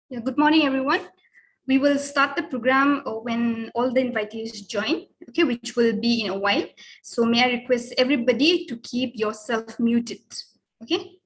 Yeah, good morning, everyone. We will start the program when all the invitees join, okay, which will be in a while. So may I request everybody to keep yourself muted, okay?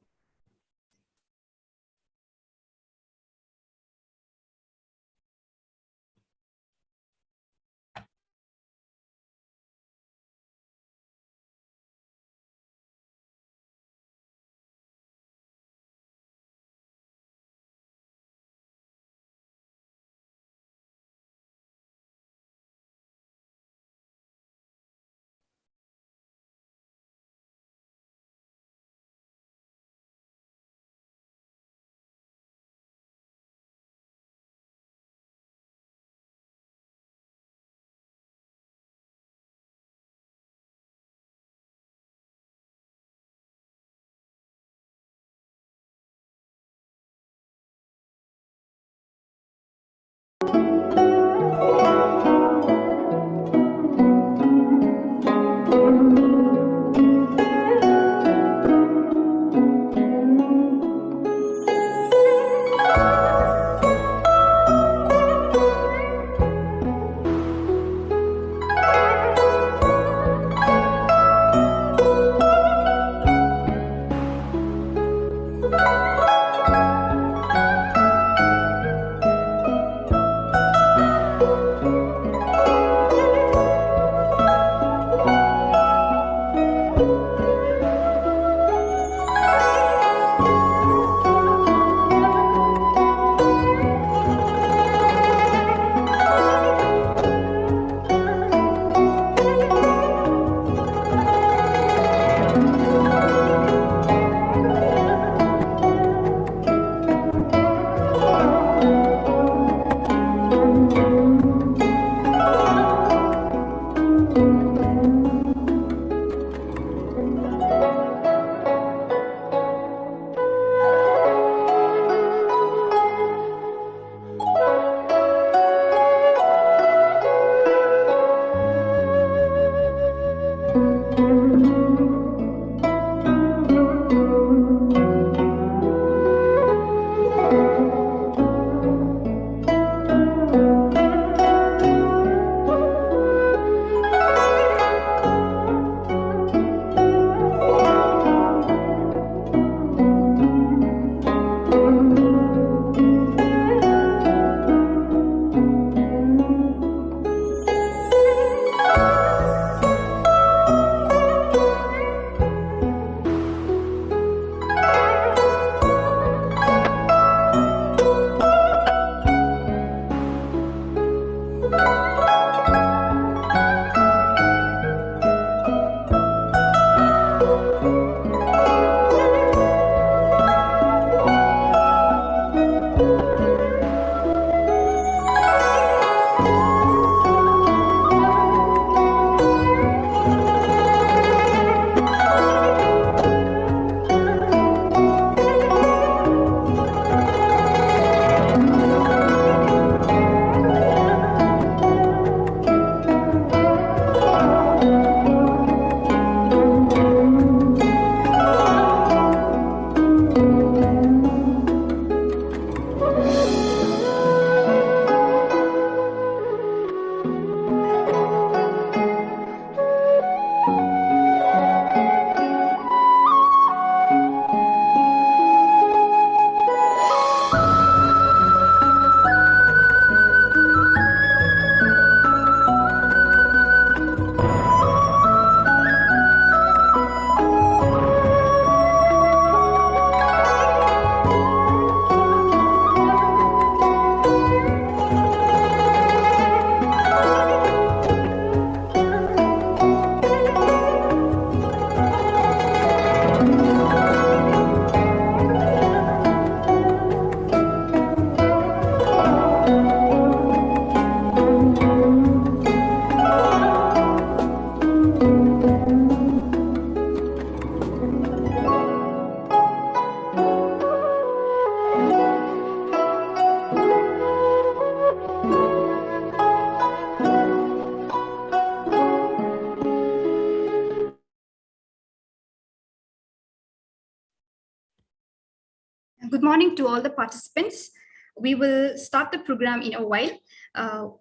Good morning to all the participants. We will start the program in a while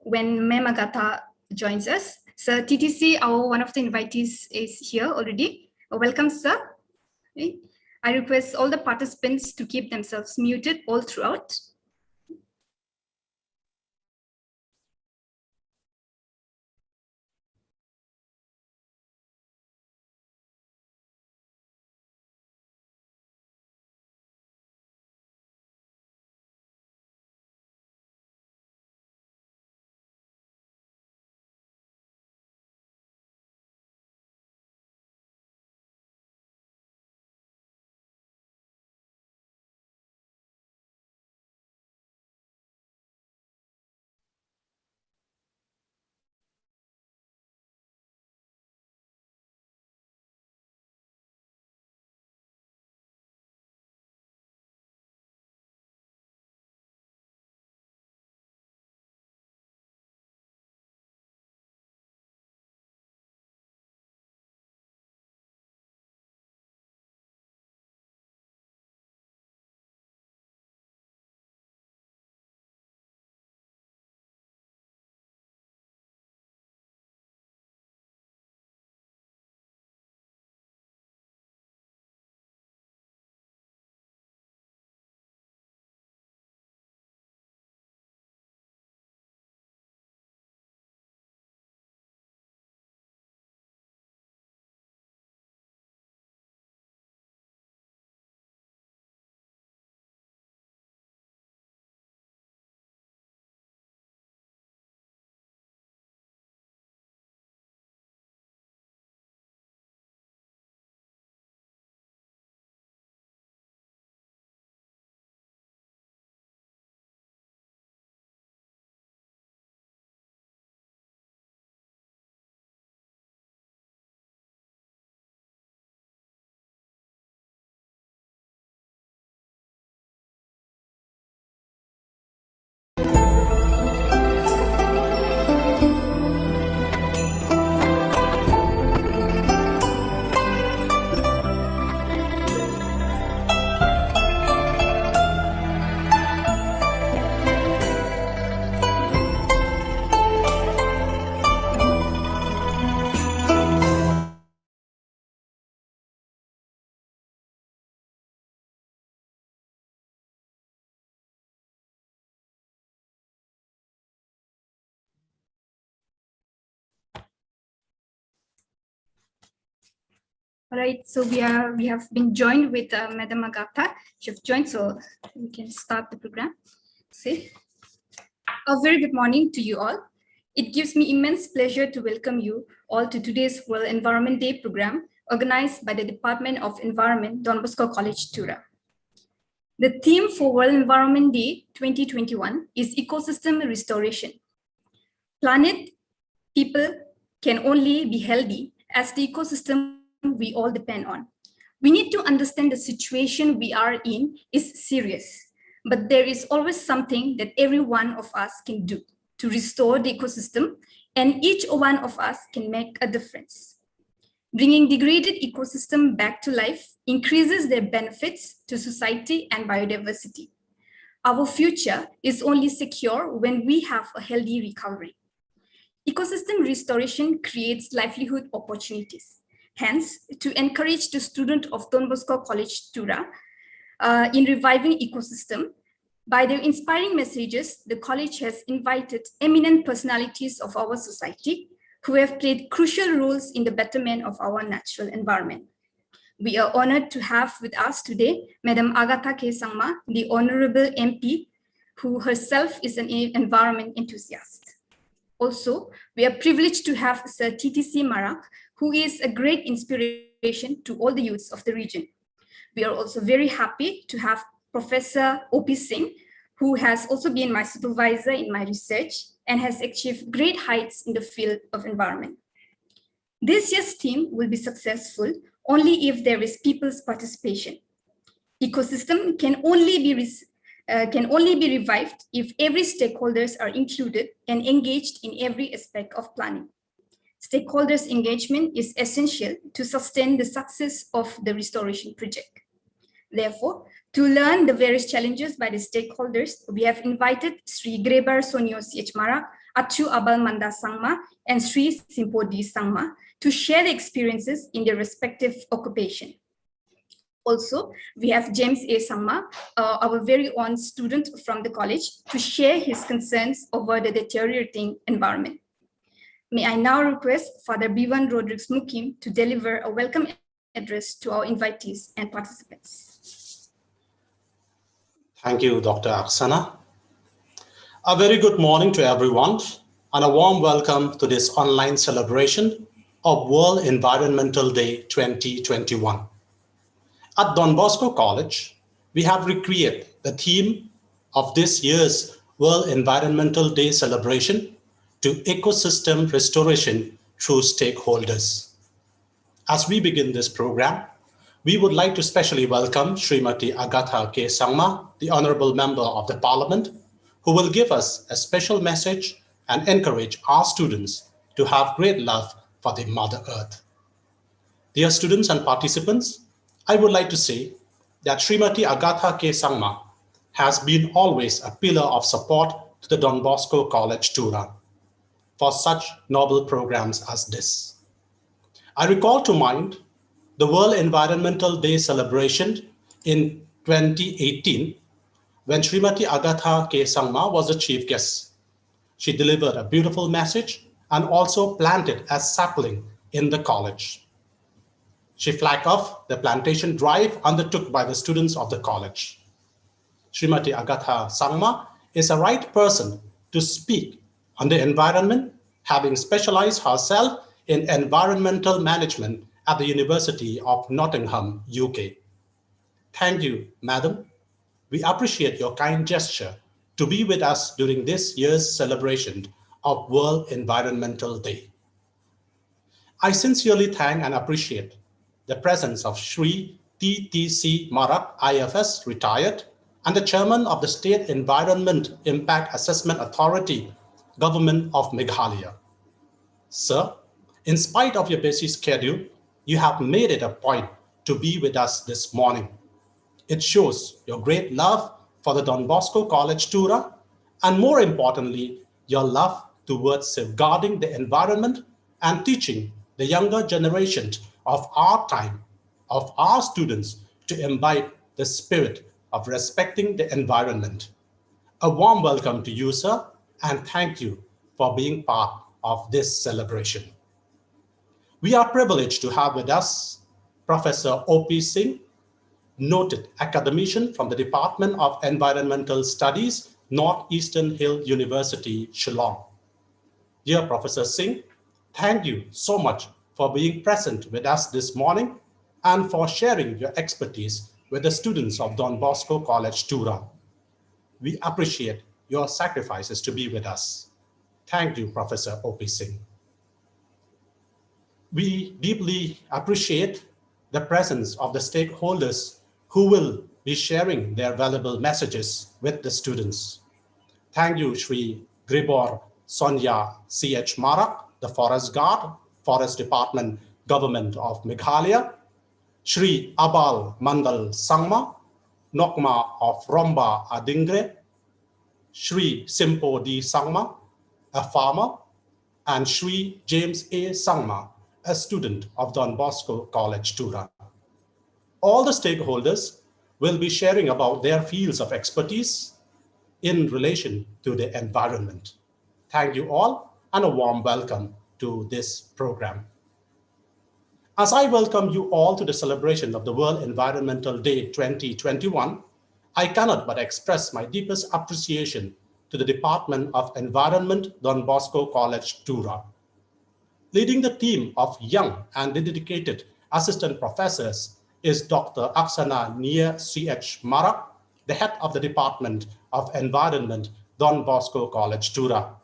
when Ma'am Agatha joins us. So TTC, one of the invitees is here already. Welcome, sir. Okay. I request all the participants to keep themselves muted all throughout. All right, so we have been joined with Madam Agatha. She's joined, so we can start the program. See, a very good morning to you all. It gives me immense pleasure to welcome you all to today's World Environment Day program organized by the Department of Environment, Don Bosco College, Tura. The theme for World Environment Day 2021 is ecosystem restoration. Planet, people can only be healthy as the ecosystem we all depend on. We need to understand the situation we are in is serious, but there is always something that every one of us can do to restore the ecosystem, and each one of us can make a difference. Bringing degraded ecosystem back to life increases their benefits to society and biodiversity. Our future is only secure when we have a healthy recovery. Ecosystem restoration creates livelihood opportunities. Hence, to encourage the student of Don Bosco College, Tura, in reviving ecosystem, by their inspiring messages, the college has invited eminent personalities of our society who have played crucial roles in the betterment of our natural environment. We are honored to have with us today, Madam Agatha K. Sangma, the Honorable MP, who herself is an environment enthusiast. Also, we are privileged to have Sir TTC Marak, who is a great inspiration to all the youths of the region. We are also very happy to have Professor O.P. Singh, who has also been my supervisor in my research and has achieved great heights in the field of environment. This year's theme will be successful only if there is people's participation. Ecosystem can only be revived if every stakeholders are included and engaged in every aspect of planning. Stakeholders' engagement is essential to sustain the success of the restoration project. Therefore, to learn the various challenges by the stakeholders, we have invited Sri Grebar Sonyo CH Mara, Achu Abal Manda Sangma, and Sri Simpodi Sangma to share the experiences in their respective occupation. Also, we have James A. Sangma, our very own student from the college, to share his concerns over the deteriorating environment. May I now request Father Bivan Rodriguez Mukim to deliver a welcome address to our invitees and participants. Thank you, Dr. Aksana. A very good morning to everyone and a warm welcome to this online celebration of World Environmental Day 2021. At Don Bosco College, we have recreated the theme of this year's World Environmental Day celebration to ecosystem restoration through stakeholders. As we begin this program, we would like to specially welcome Srimati Agatha K. Sangma, the Honorable Member of the Parliament, who will give us a special message and encourage our students to have great love for the Mother Earth. Dear students and participants, I would like to say that Srimati Agatha K. Sangma has been always a pillar of support to the Don Bosco College Tura for such noble programs as this. I recall to mind the World Environmental Day celebration in 2018 when Srimati Agatha K. Sangma was the chief guest. She delivered a beautiful message and also planted a sapling in the college. She flagged off the plantation drive undertook by the students of the college. Srimati Agatha Sangma is a right person to speak on the environment, having specialized herself in environmental management at the University of Nottingham, UK. Thank you, Madam. We appreciate your kind gesture to be with us during this year's celebration of World Environmental Day. I sincerely thank and appreciate the presence of Sri T.T.C. Marak, IFS, retired, and the chairman of the State Environment Impact Assessment Authority, Government of Meghalaya. Sir, in spite of your busy schedule, you have made it a point to be with us this morning. It shows your great love for the Don Bosco College Tura, and more importantly, your love towards safeguarding the environment and teaching the younger generation of our time, of our students, to imbibe the spirit of respecting the environment. A warm welcome to you, sir, and thank you for being part of this celebration. We are privileged to have with us Professor O.P. Singh, noted academician from the Department of Environmental Studies, Northeastern Hill University, Shillong. Dear Professor Singh, thank you so much for being present with us this morning and for sharing your expertise with the students of Don Bosco College Tura. We appreciate your sacrifices to be with us. Thank you, Professor O.P. Singh. We deeply appreciate the presence of the stakeholders who will be sharing their valuable messages with the students. Thank you, Sri Gribor Sonya C.H. Marak, the Forest Guard, Forest Department, Government of Meghalaya, Sri Abal Mandal Sangma, Nokma of Romba Adingre, Sri Simpo D. Sangma, a farmer, and Sri James A. Sangma, a student of Don Bosco College Tura. All the stakeholders will be sharing about their fields of expertise in relation to the environment. Thank you all and a warm welcome to this program. As I welcome you all to the celebration of the World Environmental Day 2021, I cannot but express my deepest appreciation to the Department of Environment, Don Bosco College Tura. Leading the team of young and dedicated assistant professors is Dr. Aksana Nia C.H. Marak, the head of the Department of Environment, Don Bosco College Tura,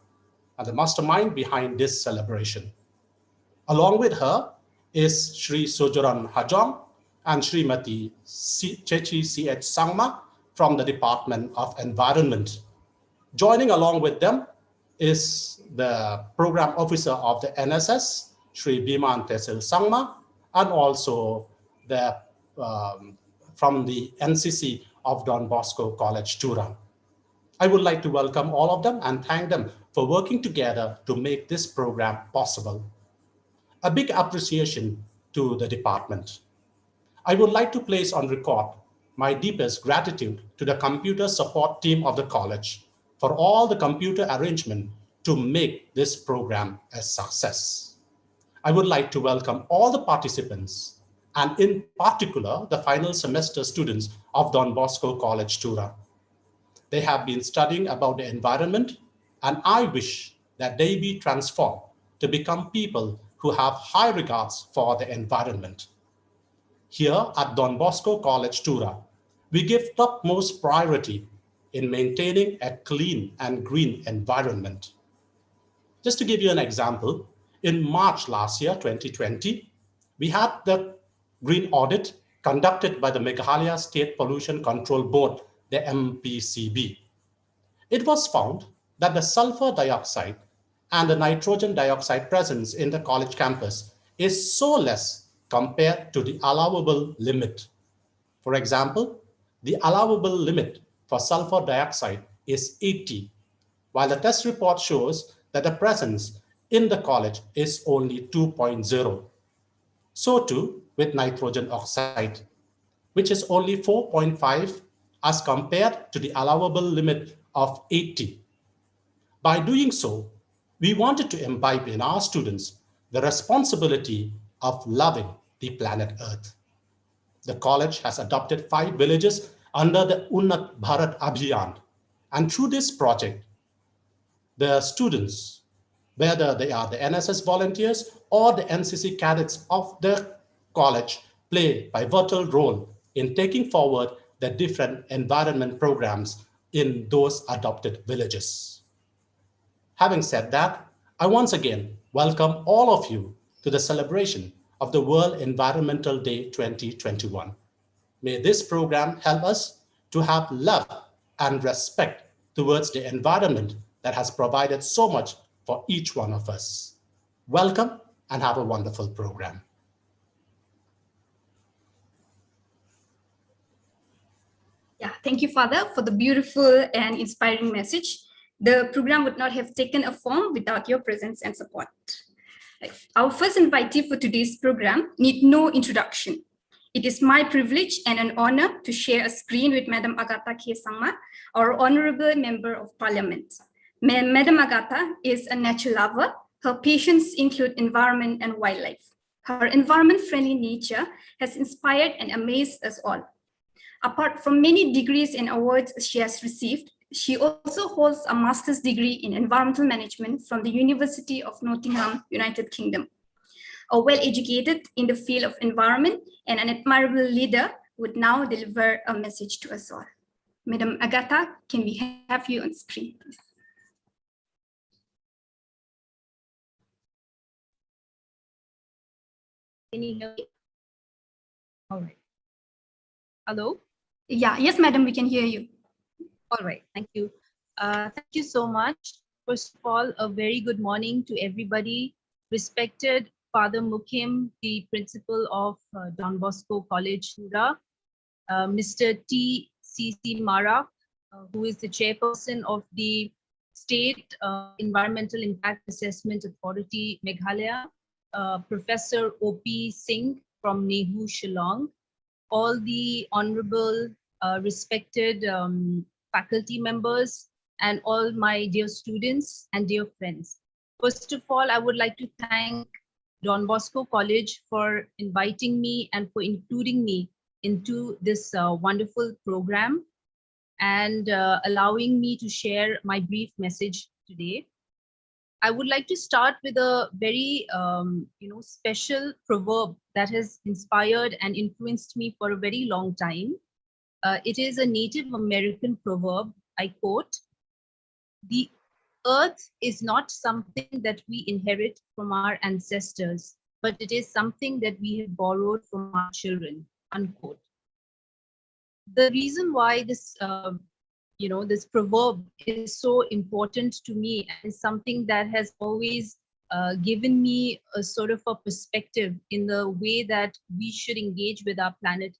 and the mastermind behind this celebration. Along with her is Sri Sojoran Hajong and Srimati Chechi C.H. Sangma from the Department of Environment. Joining along with them is the program officer of the NSS, Sri Biman Tesil Sangma, and also the from the NCC of Don Bosco College, Tura. I would like to welcome all of them and thank them for working together to make this program possible. A big appreciation to the department. I would like to place on record my deepest gratitude to the computer support team of the college for all the computer arrangement to make this program a success. I would like to welcome all the participants and in particular the final semester students of Don Bosco College, Tura. They have been studying about the environment, and I wish that they be transformed to become people who have high regards for the environment. Here at Don Bosco College, Tura, we give topmost priority in maintaining a clean and green environment. Just to give you an example, in March last year, 2020, we had the green audit conducted by the Meghalaya State Pollution Control Board, the MPCB. It was found that the sulfur dioxide and the nitrogen dioxide presence in the college campus is so less compared to the allowable limit. For example, the allowable limit for sulfur dioxide is 80, while the test report shows that the presence in the college is only 2.0. So too with nitrogen oxide, which is only 4.5 as compared to the allowable limit of 80. By doing so, we wanted to imbibe in our students the responsibility of loving the planet Earth. The college has adopted 5 villages under the Unnat Bharat Abhiyan. And through this project, the students, whether they are the NSS volunteers or the NCC cadets of the college, play a pivotal role in taking forward the different environment programs in those adopted villages. Having said that, I once again welcome all of you to the celebration of the World Environmental Day 2021. May this program help us to have love and respect towards the environment that has provided so much for each one of us. Welcome and have a wonderful program. Yeah, thank you, Father, for the beautiful and inspiring message. The program would not have taken a form without your presence and support. Our first invitee for today's program need no introduction. It is my privilege and an honor to share a screen with Madam Agatha K. Sangma, our Honorable Member of Parliament. Madam Agatha is a nature lover. Her passions include environment and wildlife. Her environment-friendly nature has inspired and amazed us all. Apart from many degrees and awards she has received, she also holds a master's degree in environmental management from the University of Nottingham, United Kingdom. A well-educated in the field of environment and an admirable leader would now deliver a message to us all. Madam Agatha, can we have you on screen, please? Can you hear me? All right. Hello? Yeah, yes, madam, we can hear you. All right, thank you. Thank you so much. First of all, a very good morning to everybody. Respected Father Mukim, the principal of Don Bosco College, Tura, Mr. T.C.C. Mara, who is the chairperson of the State Environmental Impact Assessment Authority, Meghalaya, Professor O.P. Singh from Nehu, Shillong, all the honorable, respected faculty members, and all my dear students and dear friends. First of all, I would like to thank Don Bosco College for inviting me and for including me into this wonderful program and allowing me to share my brief message today. I would like to start with a very special proverb that has inspired and influenced me for a very long time. It is a Native American proverb. I quote, "The earth is not something that we inherit from our ancestors, but it is something that we have borrowed from our children," unquote. The reason why this this proverb is so important to me and something that has always given me a sort of a perspective in the way that we should engage with our planet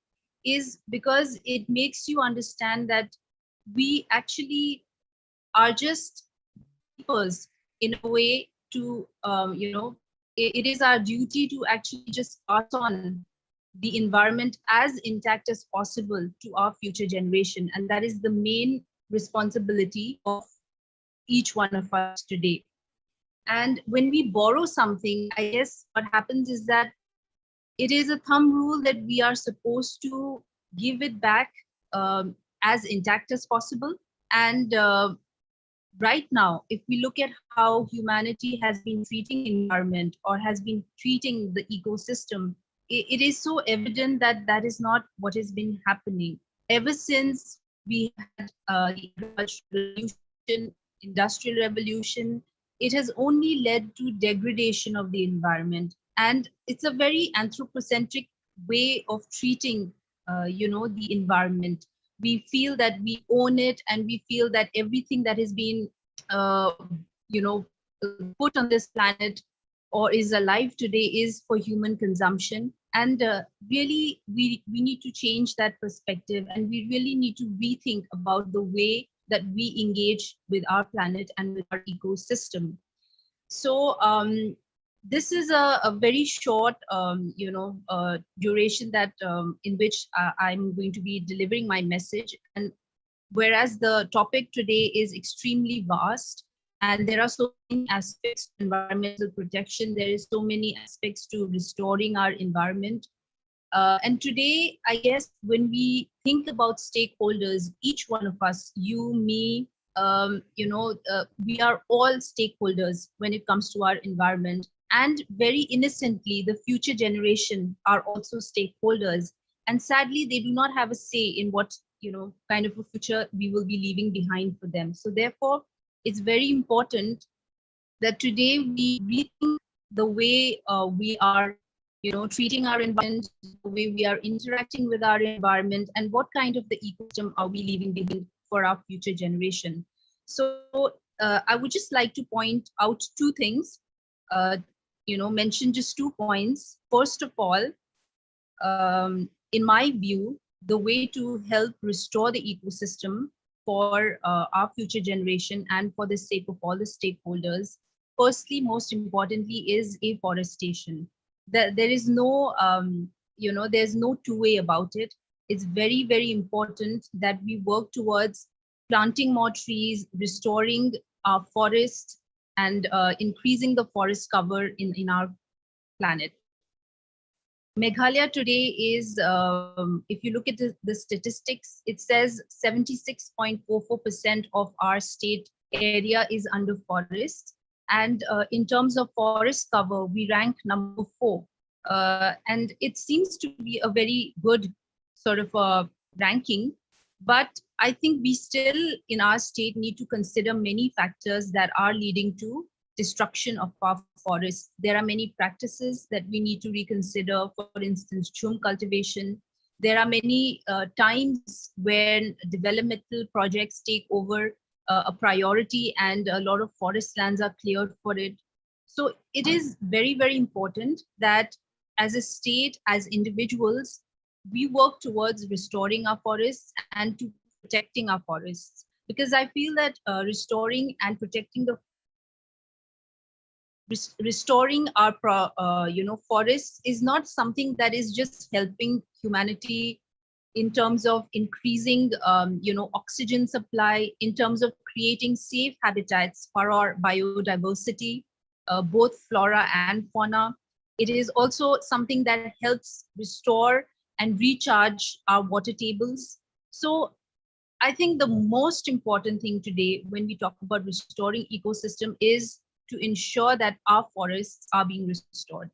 is because it makes you understand that we actually are just keepers in a way to, it is our duty to actually just pass on the environment as intact as possible to our future generation. And that is the main responsibility of each one of us today. And when we borrow something, I guess what happens is that it is a thumb rule that we are supposed to give it back as intact as possible. And right now, if we look at how humanity has been treating environment or has been treating the ecosystem, it is so evident that that is not what has been happening. Ever since we had the agricultural revolution, industrial revolution, it has only led to degradation of the environment. And it's a very anthropocentric way of treating, the environment. We feel that we own it, and we feel that everything that has been, you know, put on this planet or is alive today is for human consumption. And really, we need to change that perspective, and we really need to rethink about the way that we engage with our planet and with our ecosystem. So this is a very short, duration that in which I'm going to be delivering my message. And whereas the topic today is extremely vast, and there are so many aspects to environmental protection, there is so many aspects to restoring our environment. And today, I guess, when we think about stakeholders, each one of us, you, me, we are all stakeholders when it comes to our environment. And very innocently, the future generation are also stakeholders. And sadly, they do not have a say in what, kind of a future we will be leaving behind for them. So therefore, it's very important that today we rethink the way we are, treating our environment, the way we are interacting with our environment, and what kind of the ecosystem are we leaving behind for our future generation. So I would just like to point out two things, mention just 2 points. First of all, in my view, the way to help restore the ecosystem for our future generation and for the sake of all the stakeholders, firstly, most importantly, is afforestation. There is no, there's no two way about it. It's very, very important that we work towards planting more trees, restoring our forests, and increasing the forest cover in our planet. Meghalaya today is, if you look at the statistics, it says 76.44% of our state area is under forest. And in terms of forest cover, we rank number 4. And it seems to be a very good sort of a ranking. But I think we still, in our state, need to consider many factors that are leading to destruction of our forests. There are many practices that we need to reconsider. For instance, chum cultivation. There are many times when developmental projects take over a priority, and a lot of forest lands are cleared for it. So it is very, very important that as a state, as individuals, we work towards restoring our forests and to protecting our forests. Because I feel that restoring and protecting the restoring our forests is not something that is just helping humanity in terms of increasing oxygen supply, in terms of creating safe habitats for our biodiversity, both flora and fauna. It is also something that helps restore and recharge our water tables. So I think the most important thing today when we talk about restoring ecosystem is to ensure that our forests are being restored,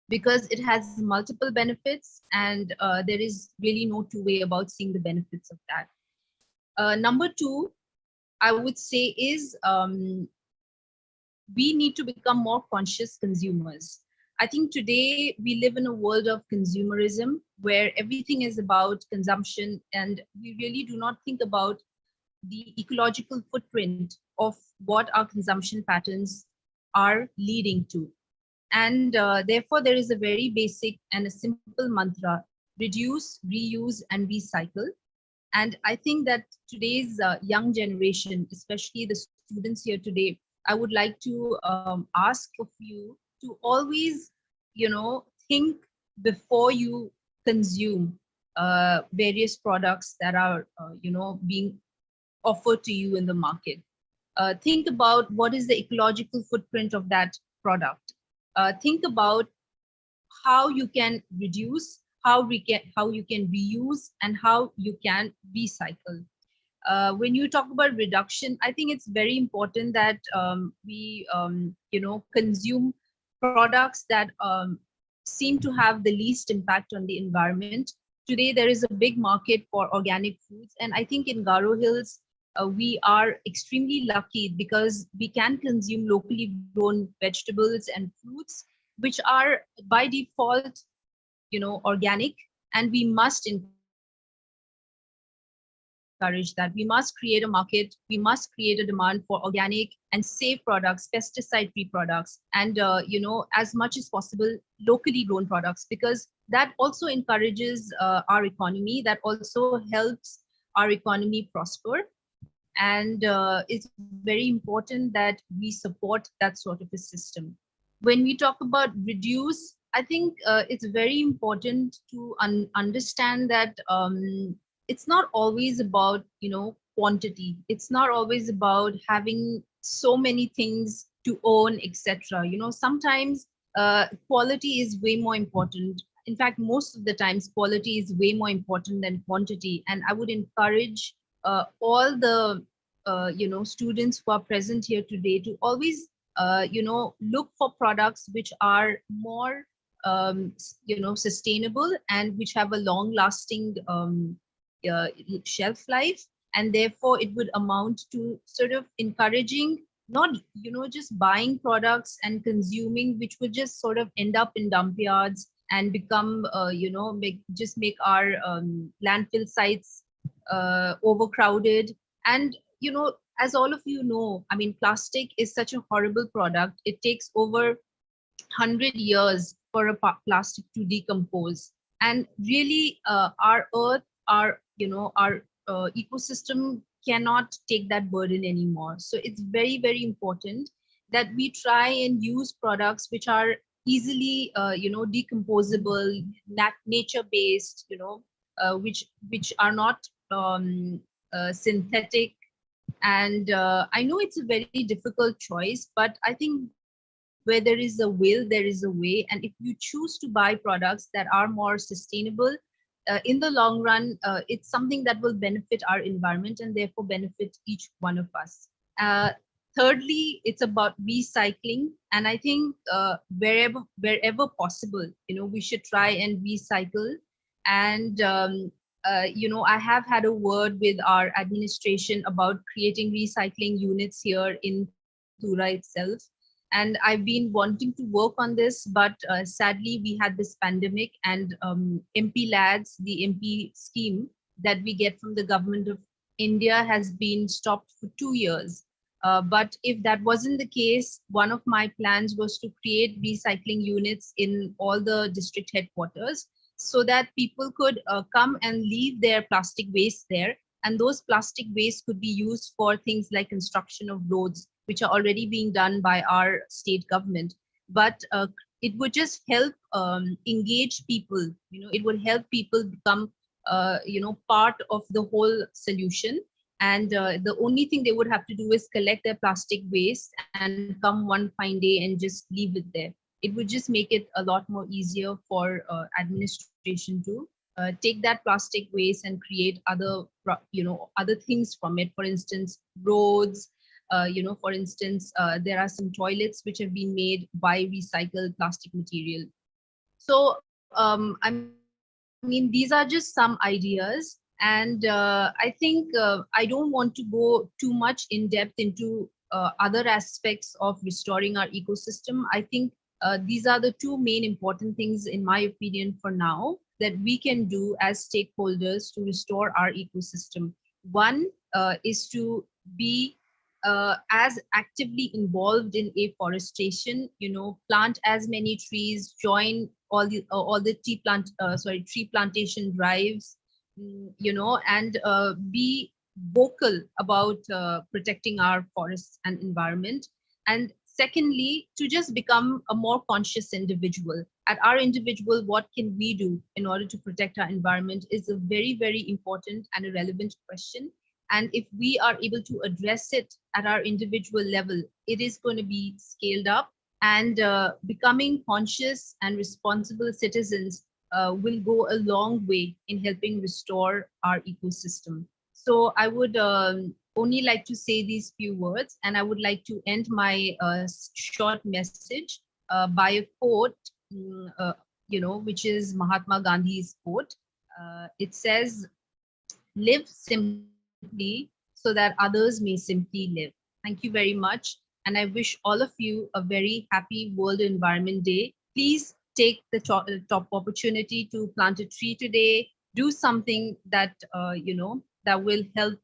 because it has multiple benefits, and there is really no two way about seeing the benefits of that. Number 2, I would say, is we need to become more conscious consumers. I think today we live in a world of consumerism where everything is about consumption, and we really do not think about the ecological footprint of what our consumption patterns are leading to. And therefore, there is a very basic and a simple mantra reduce, reuse, and recycle. And I think that today's young generation, especially the students here today, I would like to ask of you to always, think before you consume various products that are, being offered to you in the market. Think about what is the ecological footprint of that product. Think about how you can reduce, how you can reuse, and how you can recycle. When you talk about reduction, I think it's very important that we consume products that seem to have the least impact on the environment. Today there is a big market for organic foods, and I think in Garo Hills we are extremely lucky because we can consume locally grown vegetables and fruits, which are by default, organic, and we must encourage that. We must create a market, we must create a demand for organic and safe products, pesticide free products, and as much as possible locally grown products, because that also encourages our economy, that also helps our economy prosper. And it's very important that we support that sort of a system. When we talk about reduce, I think it's very important to understand that it's not always about quantity. It's not always about having so many things to own, etc. Sometimes quality is way more important. In fact, most of the times quality is way more important than quantity. And I would encourage all the students who are present here today to always look for products which are more sustainable and which have a long lasting shelf life. And therefore it would amount to sort of encouraging, not just buying products and consuming which would just sort of end up in dump yards and become make our landfill sites overcrowded. And as all of you know, I mean, plastic is such a horrible product. It takes over 100 years for a plastic to decompose. And really, our earth, our ecosystem cannot take that burden anymore. So it's very, very important that we try and use products which are easily, decomposable, nature-based, which are not synthetic. And I know it's a very difficult choice, but I think where there is a will, there is a way. And if you choose to buy products that are more sustainable, in the long run, it's something that will benefit our environment and therefore benefit each one of us. Thirdly, it's about recycling. And I think wherever possible, we should try and recycle. And I have had a word with our administration about creating recycling units here in Tura itself. And I've been wanting to work on this, but sadly we had this pandemic, and MP Lads, the MP scheme that we get from the government of India, has been stopped for 2 years. But if that wasn't the case, one of my plans was to create recycling units in all the district headquarters, so that people could come and leave their plastic waste there. And those plastic waste could be used for things like construction of roads, which are already being done by our state government. But it would just help engage people. It would help people become, part of the whole solution. And the only thing they would have to do is collect their plastic waste and come one fine day and just leave it there. It would just make it a lot more easier for administration to take that plastic waste and create other things from it. For instance, roads. For instance, there are some toilets which have been made by recycled plastic material. So I mean, these are just some ideas. And I think I don't want to go too much in depth into other aspects of restoring our ecosystem. I think these are the two main important things, in my opinion, for now, that we can do as stakeholders to restore our ecosystem. One is to be as actively involved in afforestation, plant as many trees, join all the tree plantation drives, and be vocal about protecting our forests and environment. And secondly, to just become a more conscious individual. At our individual, what can we do in order to protect our environment is a very, very important and a relevant question. And if we are able to address it at our individual level, it is going to be scaled up, and becoming conscious and responsible citizens will go a long way in helping restore our ecosystem. So I would only like to say these few words, and I would like to end my short message by a quote, which is Mahatma Gandhi's quote. It says, "Live simply so that others may simply live." Thank you very much. And I wish all of you a very happy World Environment Day. Please take the top opportunity to plant a tree today. Do something that, that will help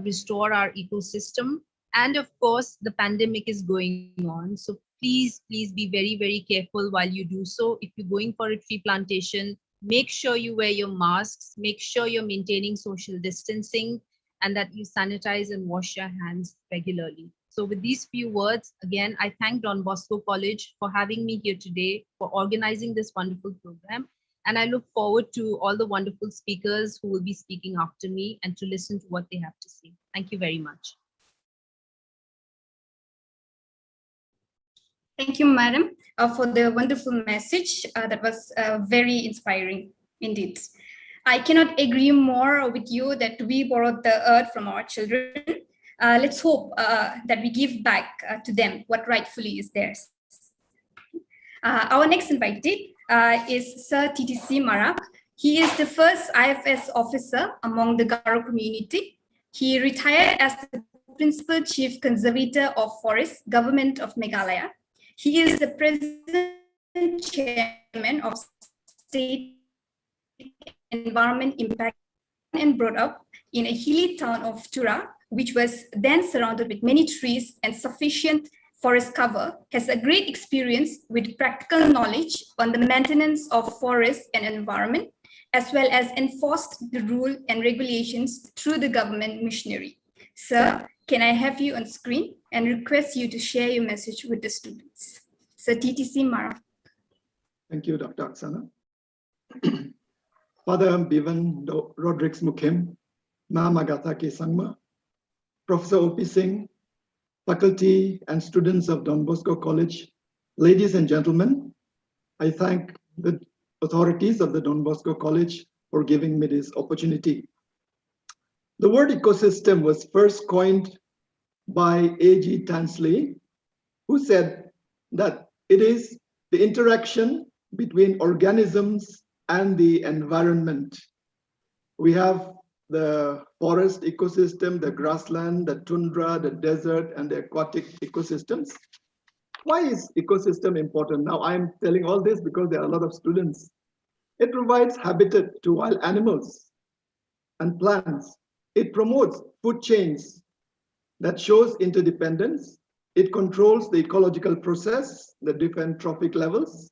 restore our ecosystem. And of course, the pandemic is going on. So please be very, very careful while you do so. If you're going for a tree plantation, make sure you wear your masks, make sure you're maintaining social distancing, and that you sanitize and wash your hands regularly. So with these few words, again, I thank Don Bosco College for having me here today, for organizing this wonderful program. And I look forward to all the wonderful speakers who will be speaking after me and to listen to what they have to say. Thank you very much. Thank you, Madam, for the wonderful message. That was very inspiring indeed. I cannot agree more with you that we borrowed the earth from our children. Let's hope that we give back to them what rightfully is theirs. Our next invitee is Sir TTC Marak. He is the first IFS officer among the Garo community. He retired as the Principal Chief Conservator of Forest, Government of Meghalaya. He is the President Chairman of State Environment Impact and brought up in a hilly town of Tura, which was then surrounded with many trees and sufficient forest cover, has a great experience with practical knowledge on the maintenance of forest and environment, as well as enforced the rule and regulations through the government machinery. Sir, can I have you on screen and request you to share your message with the students? Sir TTC Marak. Thank you, Dr. Aksana. Father Bivan Rodrigues Mukim, Ma'am Agatha K. Sangma, Professor O.P. Singh, faculty and students of Don Bosco College, ladies and gentlemen, I thank the authorities of the Don Bosco College for giving me this opportunity. The word ecosystem was first coined by A.G. Tansley, who said that it is the interaction between organisms and the environment. We have the forest ecosystem, the grassland, the tundra, the desert, and the aquatic ecosystems. Why is ecosystem important? Now, I'm telling all this because there are a lot of students. It provides habitat to wild animals and plants. It promotes food chains that shows interdependence. It controls the ecological process, the different trophic levels.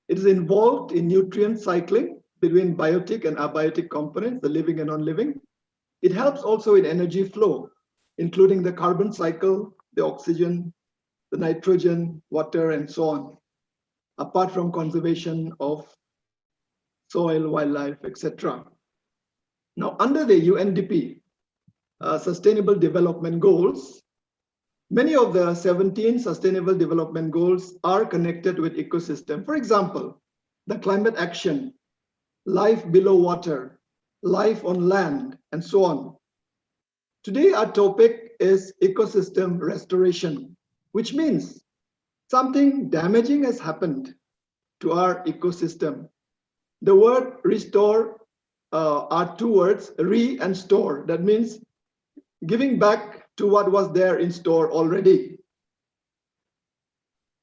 It is involved in nutrient cycling between biotic and abiotic components, the living and non-living. It helps also in energy flow, including the carbon cycle, the oxygen, the nitrogen, water, and so on, apart from conservation of soil, wildlife, etc. Now, under the UNDP Sustainable Development Goals, many of the 17 Sustainable Development Goals are connected with ecosystem. For example, the climate action, life below water, life on land, and so on. Today, our topic is ecosystem restoration, which means something damaging has happened to our ecosystem. The word restore are two words, re and store. That means giving back to what was there in store already.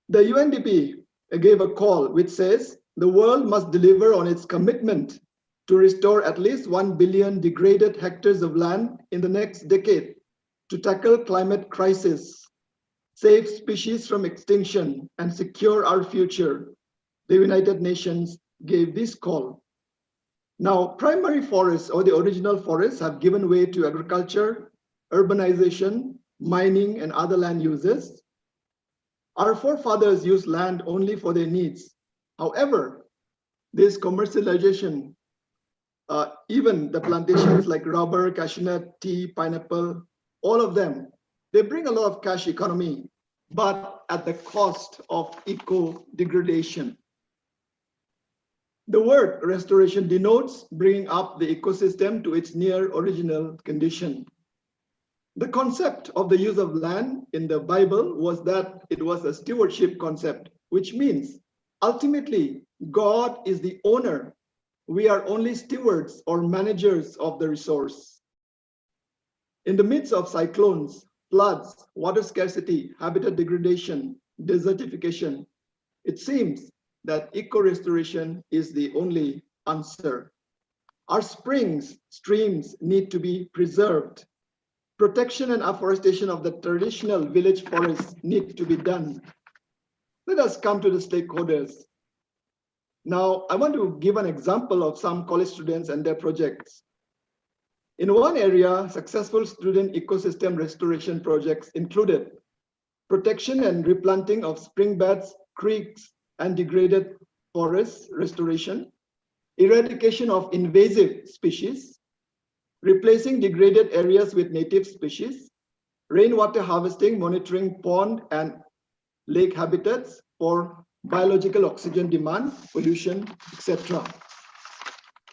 The UNDP gave a call which says the world must deliver on its commitment to restore at least 1 billion degraded hectares of land in the next decade to tackle climate crisis, save species from extinction, and secure our future. the United Nations gave this call. Now, primary forests or the original forests have given way to agriculture, urbanization, mining, and other land uses. Our forefathers used land only for their needs. However, this commercialization, even the plantations like rubber, cashew nut, tea, pineapple, all of them, they bring a lot of cash economy, but at the cost of eco-degradation. The word restoration denotes bringing up the ecosystem to its near original condition. The concept of the use of land in the Bible was that it was a stewardship concept, which means ultimately God is the owner. We are only stewards or managers of the resource. In the midst of cyclones, floods, water scarcity, habitat degradation, desertification, it seems that eco-restoration is the only answer. Our springs, streams need to be preserved. Protection and afforestation of the traditional village forests need to be done. Let us come to the stakeholders. Now, I want to give an example of some college students and their projects. In one area, successful student ecosystem restoration projects included protection and replanting of spring beds, creeks, and degraded forests restoration, eradication of invasive species, replacing degraded areas with native species, rainwater harvesting, monitoring pond and lake habitats for biological oxygen demand, pollution, etc.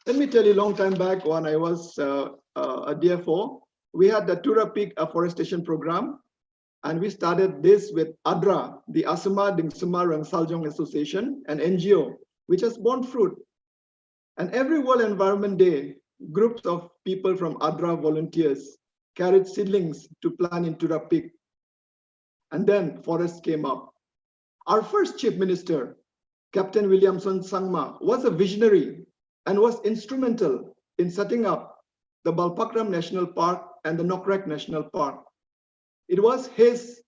Let me tell you, a long time back when I was a DFO, we had the Tura Peak afforestation program, and we started this with ADRA, the Asuma Dingsuma Rangsaljong Association, an NGO, which has borne fruit. And every World Environment Day, groups of people from ADRA volunteers carried seedlings to plant in Tura Peak. And then forests came up. Our first chief minister, Captain Williamson Sangma, was a visionary and was instrumental in setting up the Balpakram National Park and the Nokrak National Park. It was his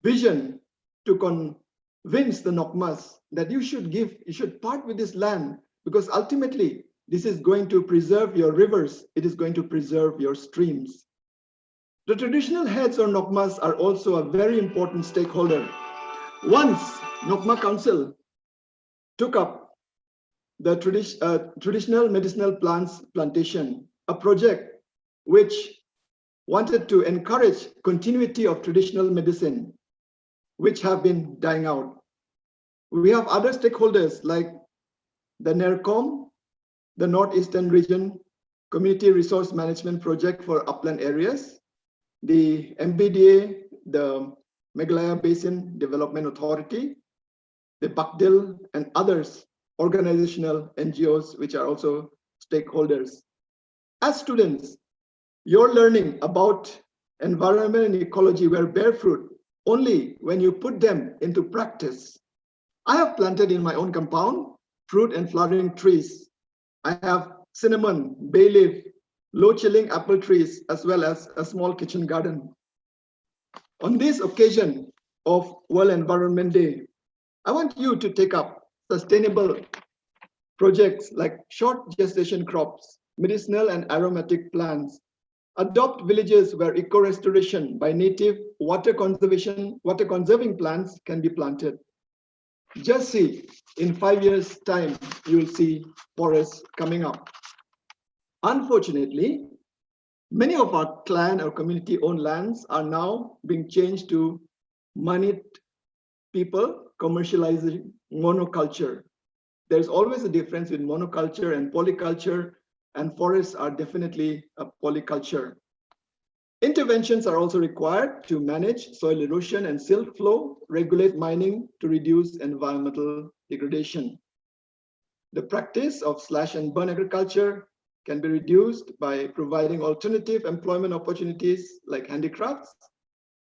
vision to convince the Nokmas that you should part with this land, because ultimately this is going to preserve your rivers, it is going to preserve your streams. The traditional heads or Nokmas are also a very important stakeholder. Once Nokma Council took up the traditional medicinal plants plantation, a project which wanted to encourage continuity of traditional medicine, which have been dying out. We have other stakeholders like the NERCOM, the Northeastern Region Community Resource Management Project for upland areas, the MBDA, the Meghalaya Basin Development Authority, the BACDIL, and others, organizational NGOs, which are also stakeholders. As students, your learning about environment and ecology will bear fruit only when you put them into practice. I have planted in my own compound fruit and flowering trees. I have cinnamon, bay leaf, low-chilling apple trees, as well as a small kitchen garden. On this occasion of World Environment Day, I want you to take up sustainable projects like short gestation crops, medicinal and aromatic plants, adopt villages where eco-restoration by native water conserving plants can be planted. Just see, in 5 years' time, you'll see forests coming up. Unfortunately, many of our clan or community-owned lands are now being changed to moneyed people commercializing monoculture. There's always a difference in monoculture and polyculture, and forests are definitely a polyculture. Interventions are also required to manage soil erosion and silt flow, regulate mining to reduce environmental degradation. The practice of slash and burn agriculture can be reduced by providing alternative employment opportunities like handicrafts,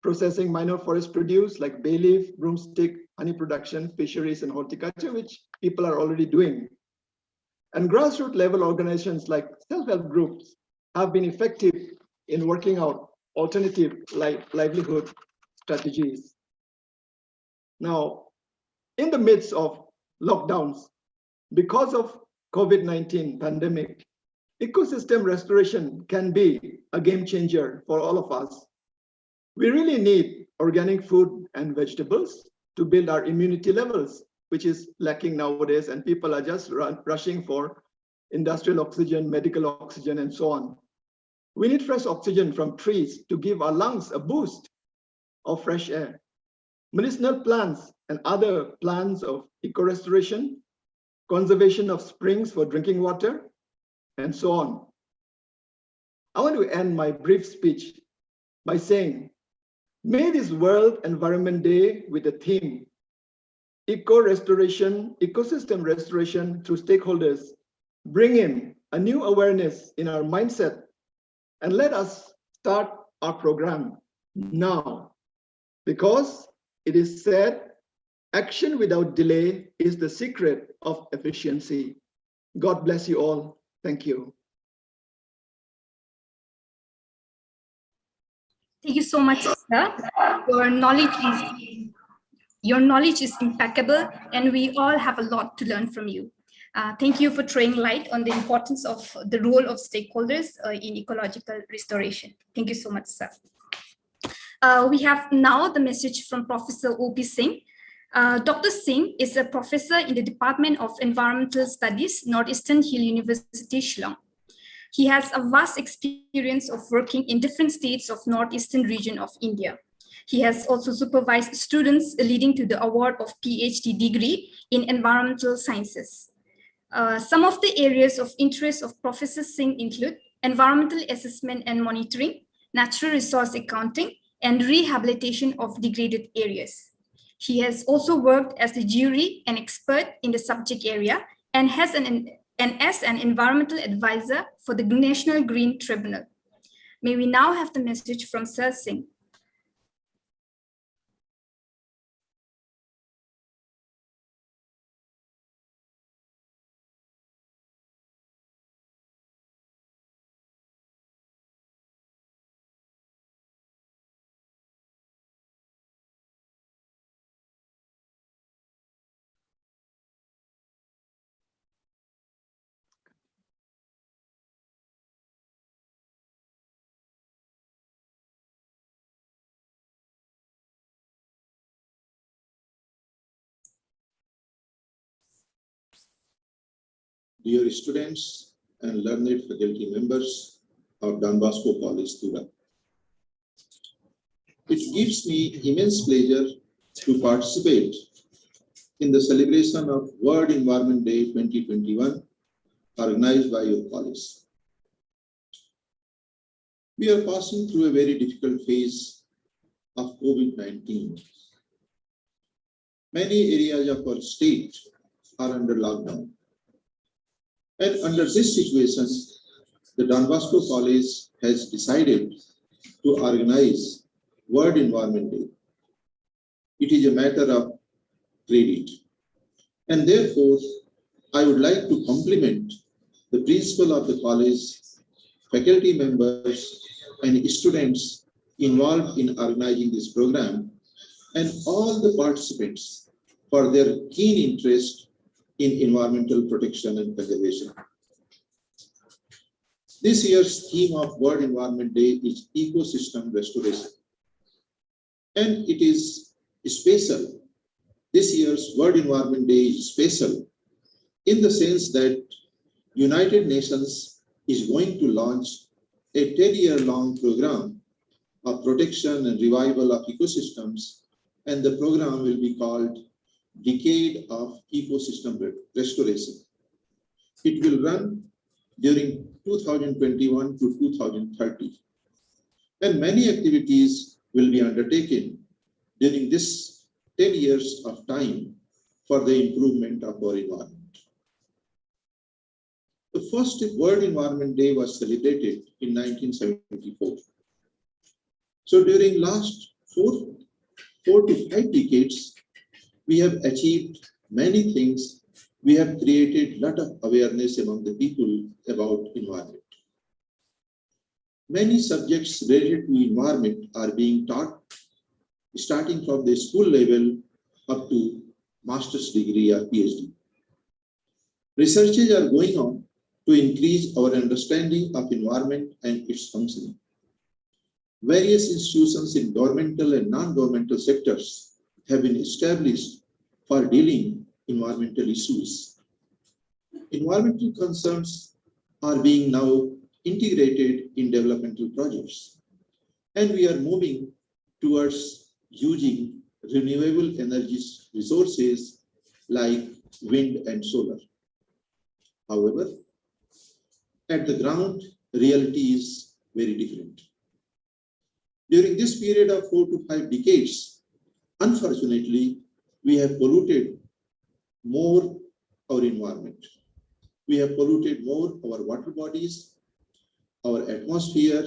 processing minor forest produce like bay leaf, broomstick, honey production, fisheries, and horticulture, which people are already doing. And grassroots level organizations like self-help groups have been effective in working out alternative livelihood strategies. Now, in the midst of lockdowns, because of COVID-19 pandemic, ecosystem restoration can be a game changer for all of us. We really need organic food and vegetables to build our immunity levels, which is lacking nowadays, and people are just rushing for industrial oxygen, medical oxygen, and so on. We need fresh oxygen from trees to give our lungs a boost of fresh air. Medicinal plants and other plans of eco-restoration, conservation of springs for drinking water, and so on. I want to end my brief speech by saying, may this World Environment Day with the theme, eco-restoration, ecosystem restoration through stakeholders, bring in a new awareness in our mindset, and let us start our program now, because it is said, action without delay is the secret of efficiency. God bless you all. Thank you. Thank you so much, sir. Your knowledge is impeccable, and we all have a lot to learn from you. Thank you for throwing light on the importance of the role of stakeholders in ecological restoration. Thank you so much, sir. We have now the message from Professor O.P. Singh. Dr. Singh is a professor in the Department of Environmental Studies, Northeastern Hill University, Shillong. He has a vast experience of working in different states of Northeastern region of India. He has also supervised students leading to the award of PhD degree in environmental sciences. Some of the areas of interest of Professor Singh include environmental assessment and monitoring, natural resource accounting, and rehabilitation of degraded areas. He has also worked as a jury and expert in the subject area and as an environmental advisor for the National Green Tribunal. May we now have the message from Sir Singh. Dear students and learned faculty members of Don Bosco College, Surat. It gives me immense pleasure to participate in the celebration of World Environment Day 2021 organized by your college. We are passing through a very difficult phase of COVID-19. Many areas of our state are under lockdown. And under this situation, the Don Bosco College has decided to organize World Environment Day. It is a matter of credit. And therefore, I would like to compliment the principal of the college, faculty members, and students involved in organizing this program, and all the participants for their keen interest in environmental protection and conservation. This year's theme of World Environment Day is ecosystem restoration. And it is special. This year's World Environment Day is special in the sense that United Nations is going to launch a 10-year-long program of protection and revival of ecosystems, and the program will be called Decade of Ecosystem Restoration. It will run during 2021 to 2030. And many activities will be undertaken during this 10 years of time for the improvement of our environment. The first World Environment Day was celebrated in 1974. So during last four to 5 decades, we have achieved many things. We have created a lot of awareness among the people about environment. Many subjects related to environment are being taught, starting from the school level up to master's degree or PhD. Researches are going on to increase our understanding of environment and its functioning. Various institutions in governmental and non-governmental sectors have been established for dealing environmental issues. Environmental concerns are being now integrated in developmental projects, and we are moving towards using renewable energy resources like wind and solar. However, at the ground, reality is very different. During this period of 4 to 5 decades, unfortunately, we have polluted more our environment. We have polluted more our water bodies, our atmosphere,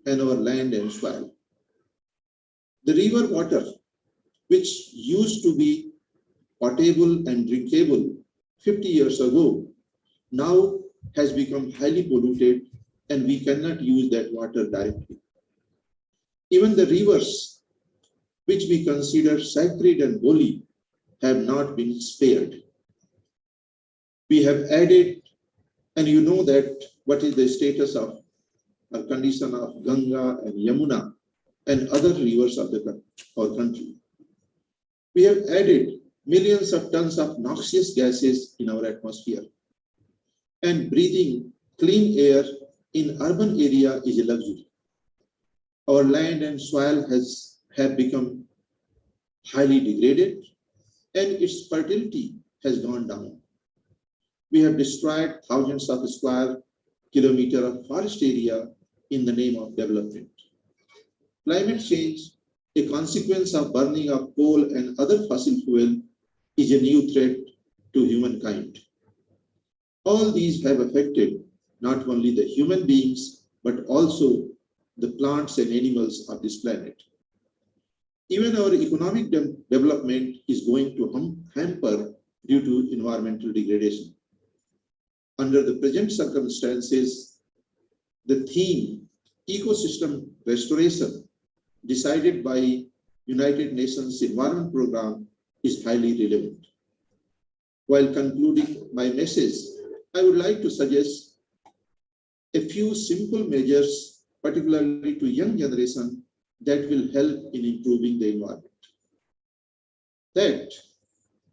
and our land and soil. The river water, which used to be potable and drinkable 50 years ago, now has become highly polluted, and we cannot use that water directly. Even the rivers, which we consider sacred and holy, have not been spared. We have added, and you know that what is the status of or condition of Ganga and Yamuna and other rivers of our country. We have added millions of tons of noxious gases in our atmosphere, and breathing clean air in urban area is a luxury. Our land and soil have become highly degraded, and its fertility has gone down. We have destroyed thousands of square kilometers of forest area in the name of development. Climate change, a consequence of burning of coal and other fossil fuel, is a new threat to humankind. All these have affected not only the human beings, but also the plants and animals of this planet. Even our economic development is going to hamper due to environmental degradation. Under the present circumstances, the theme ecosystem restoration decided by United Nations Environment Programme is highly relevant. While concluding my message, I would like to suggest a few simple measures, particularly to young generation, that will help in improving the environment. That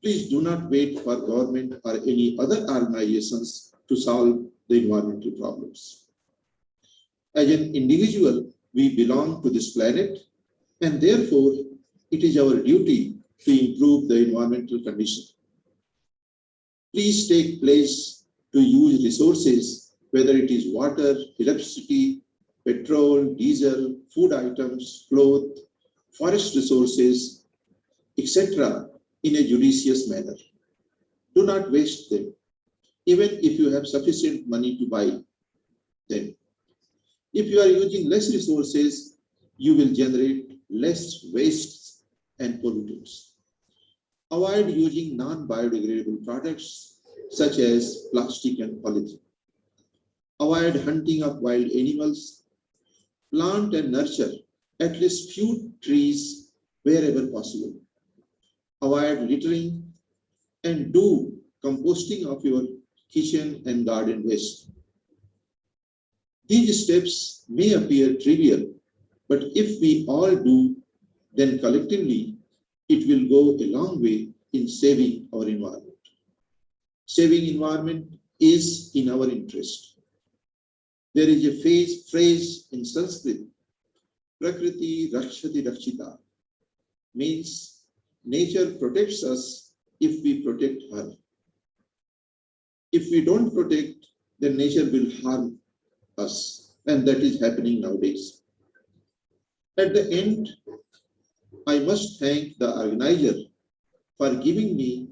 please do not wait for government or any other organizations to solve the environmental problems. As an individual, we belong to this planet, and therefore it is our duty to improve the environmental condition. Please take place to use resources, whether it is water, electricity, petrol, diesel, food items, clothes, forest resources, etc., in a judicious manner. Do not waste them, even if you have sufficient money to buy them. If you are using less resources, you will generate less wastes and pollutants. Avoid using non-biodegradable products such as plastic and polythene. Avoid hunting of wild animals. Plant and nurture at least few trees wherever possible. Avoid littering and do composting of your kitchen and garden waste. These steps may appear trivial, but if we all do, then collectively it will go a long way in saving our environment. Saving environment is in our interest. There is a phrase in Sanskrit, Prakriti Rakshati Rakshita, means nature protects us if we protect her. If we don't protect, then nature will harm us, and that is happening nowadays. At the end, I must thank the organizer for giving me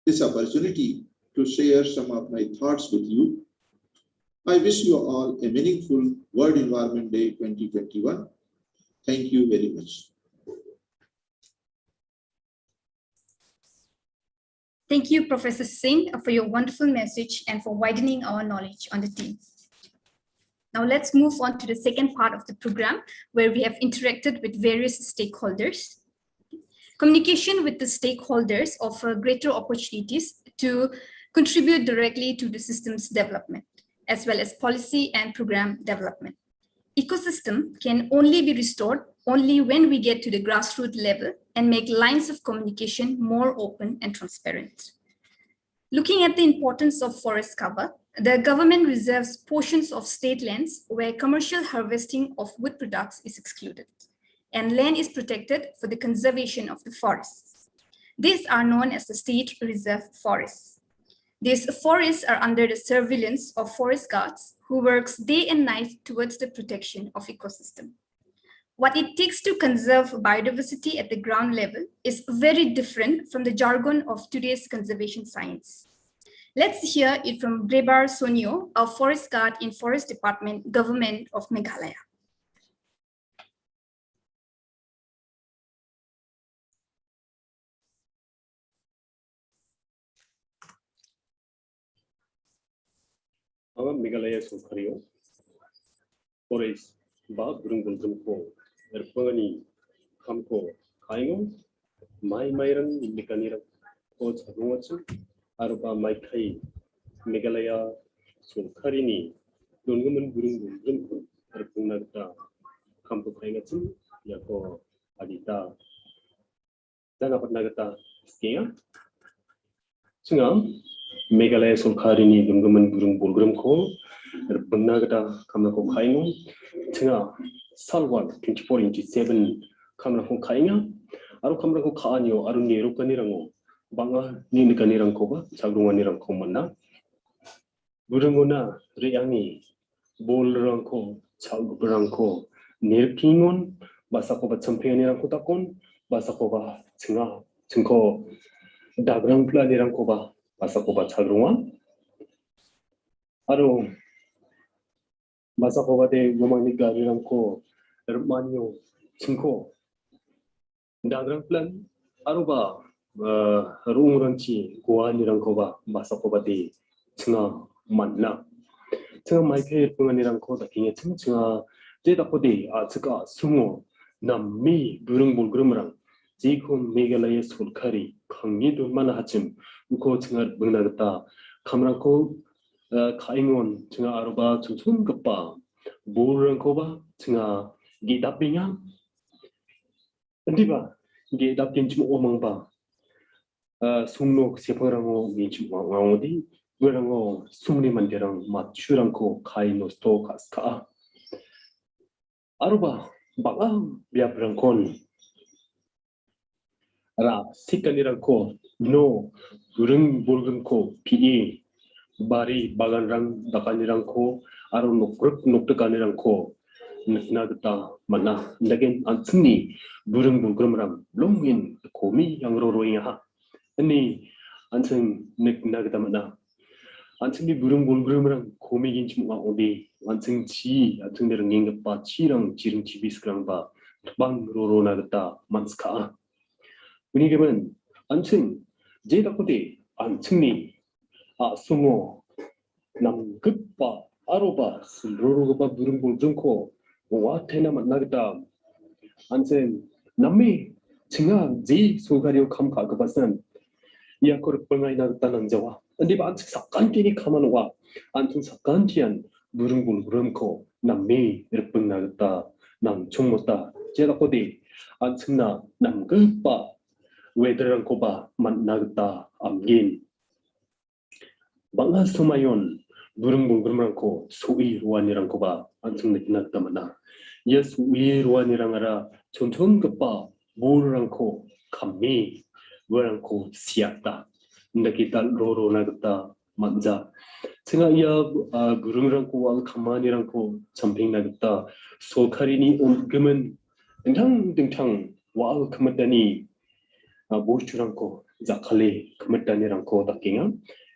this opportunity to share some of my thoughts with you. I wish you all a meaningful World Environment Day 2021. Thank you very much. Thank you, Professor Singh, for your wonderful message and for widening our knowledge on the theme. Now let's move on to the second part of the program, where we have interacted with various stakeholders. Communication with the stakeholders offer greater opportunities to contribute directly to the system's development, as well as policy and program development. Ecosystem can only be restored only when we get to the grassroots level and make lines of communication more open and transparent. Looking at the importance of forest cover, the government reserves portions of state lands where commercial harvesting of wood products is excluded, and land is protected for the conservation of the forests. These are known as the state reserve forests. These forests are under the surveillance of forest guards who works day and night towards the protection of ecosystem. What it takes to conserve biodiversity at the ground level is very different from the jargon of today's conservation science. Let's hear it from Brebar Sonio, a forest guard in Forest Department, Government of Meghalaya. Our Meghalaya Sukhario, Forest, Bab Brungunko, Erpani, Kamko, Kaingo, my Myron in the Kanira, Coach Aruatsu, Aruba Maikai, Meghalaya Sukharini, Dunguman Burungu, Erpunata, Kampo Kaingatsu, Yako, Adita, Danapatnagata, Skia. Singam, Meghalaya Sulkarini, Dungaman Burung Bulgrum Ko, Bunagata, Kamako Kaino, Tinga, Salwat, 24-7, Kamako Kaina, Aru Kamako Kanyo, Aruni Rukanirango, Banga, Ninikanirankoba, Sagrumaniran Komana, Burunguna, Riani, Bolranko, Chagranko, Nirkingon, Basakova Champaniranko Takon, Basakova, Tinga, Tinko. Dagrang pula nirangkoba basakoba chagrungan aro basakoba de gomani garirangko ermanyo chingko dagrang plan aroba rungranchi goanirangkoba basakoba de chinga manna chinga maike punganirangko dakinge chinga 제다포데 아츠가 수모 남미 부릉불그름랑 지금 메갈라의 솔카리 강리도 만하쯤 우코 증을 먹나겠다 카메라코 카잉원 증아 아로바 중순급바 모르는코바 증아 기답비냐 근디바 기답긴 좀 오망바 숨록 세퍼랑오 미치 왕왕오디 그랑오 숨리만데랑 맞추랑코 카이노스토 카스카 아로바 바가 비아프랑콘 라 시칸이랑코 노 부릉 볼근코 피이 바리 바간랑 다칸이랑코 아로 녹득간이랑코 나그다 만나 ndagen 안츠니 부릉 볼그럼랑 롱인 고미 양로로이야 아니 안츠 나그다 만나 안츠니 부릉 볼그럼랑 고미긴 좀 어디 완승지 아등대랑 링급바 치랑 지름 지비스랑바 방로로 나갔다 만스카 우리게면 안층 제다코데 안층니 아수모 남급바 아로바 슬로로바 부릉볼 중코 와테나 만나겠다 안층 남미 칭아 지 소가리오 감가 그바선 이야코르 뻥아이 나갔다는 자와 근데 안층 사간티니 카마노와 안층 사간티안 부릉불 부름코 남미 이르뻥 나갔다 남 총못다 제다코데 안층나 남급바 웨드랑코바 만나겠다 암긴 방아 소마yon 부릉불 부름랑코 소이 루안이랑코바 안층 느끼났다 만나 예 소이 루안이랑아라 전통급바 모르랑코 감미 외랑코 시약다 근데 기타 로로 나겠다 만자 제가 이야 부릉랑코 왕 가만이랑코 점핑 나겠다 소카리니 온금은 등탕 와 그만다니 보슈랑코 자칼리 그만다니랑코 다킹아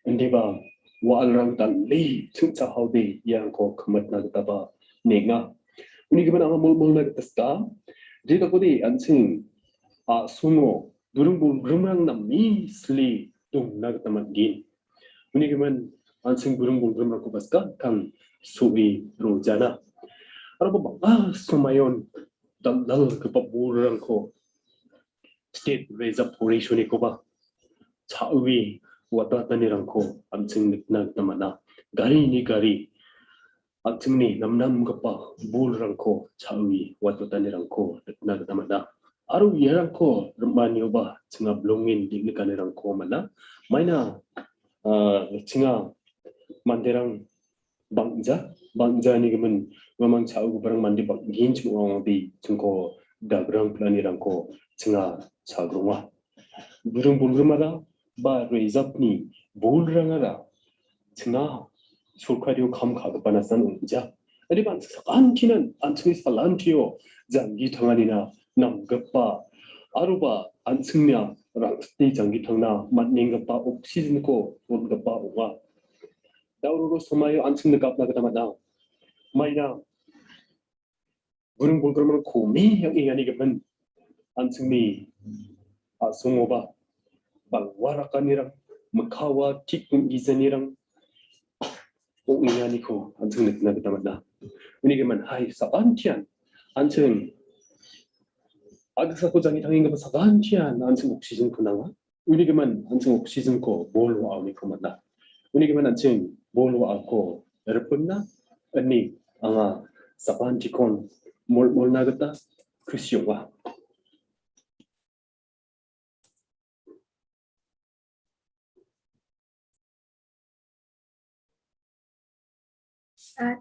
인데바 와알랑 달리 진짜 하우데 이랑코 그만나겠다바 내가 우리 그만 아마 뭘 나겠다 제가 거기 안층 수모 부릉불 부릉랑 남미 슬리 동 나겠다만 긴 우리 그만 안층 부릉불 부릉랑코 봤까 강 소위 로자나 알아봐 소마yon dalal kepaburanko state raise up ratio ni ko ba chawi wata tanirangko amching nikna namana gari ni gari amching ni namnam gapa bulrangko chawi wata tanirangko nikna namana aru yarangko rumani oba chinga blongin dignikanirangko mana maina chinga manderang bangja ni gemen memang chawu barang mandi bangin cuma di cengko dagrang planirangko chinga chagrungwa burung bulgrumada ba raise up ni bulrangara chinga surkario kam khagpanasan unja ari ban sakantinan anchmi salantiyo jangi thangani namgapa aruba anchingnya rangsti jangi thangna matningapa oxygen ko ungapa uwa dauro somayo anchingna kapna katamana maina burung bulgrumar komi yang ingani gaban anchingni asungoba balwarakanirang makawa tikung izanirang ingani ko anchingna katamana unigeman hai sabantian anching 아그사고 장이 당인가 사간티안 안층 옥시즌 그나와 우리게만 안층 옥시즌 거 뭘로 아우니 그만다 우리게만 안층 뭘로 아고 여러분나 아니 아마 사반티콘 뭘 나겠다 그시오와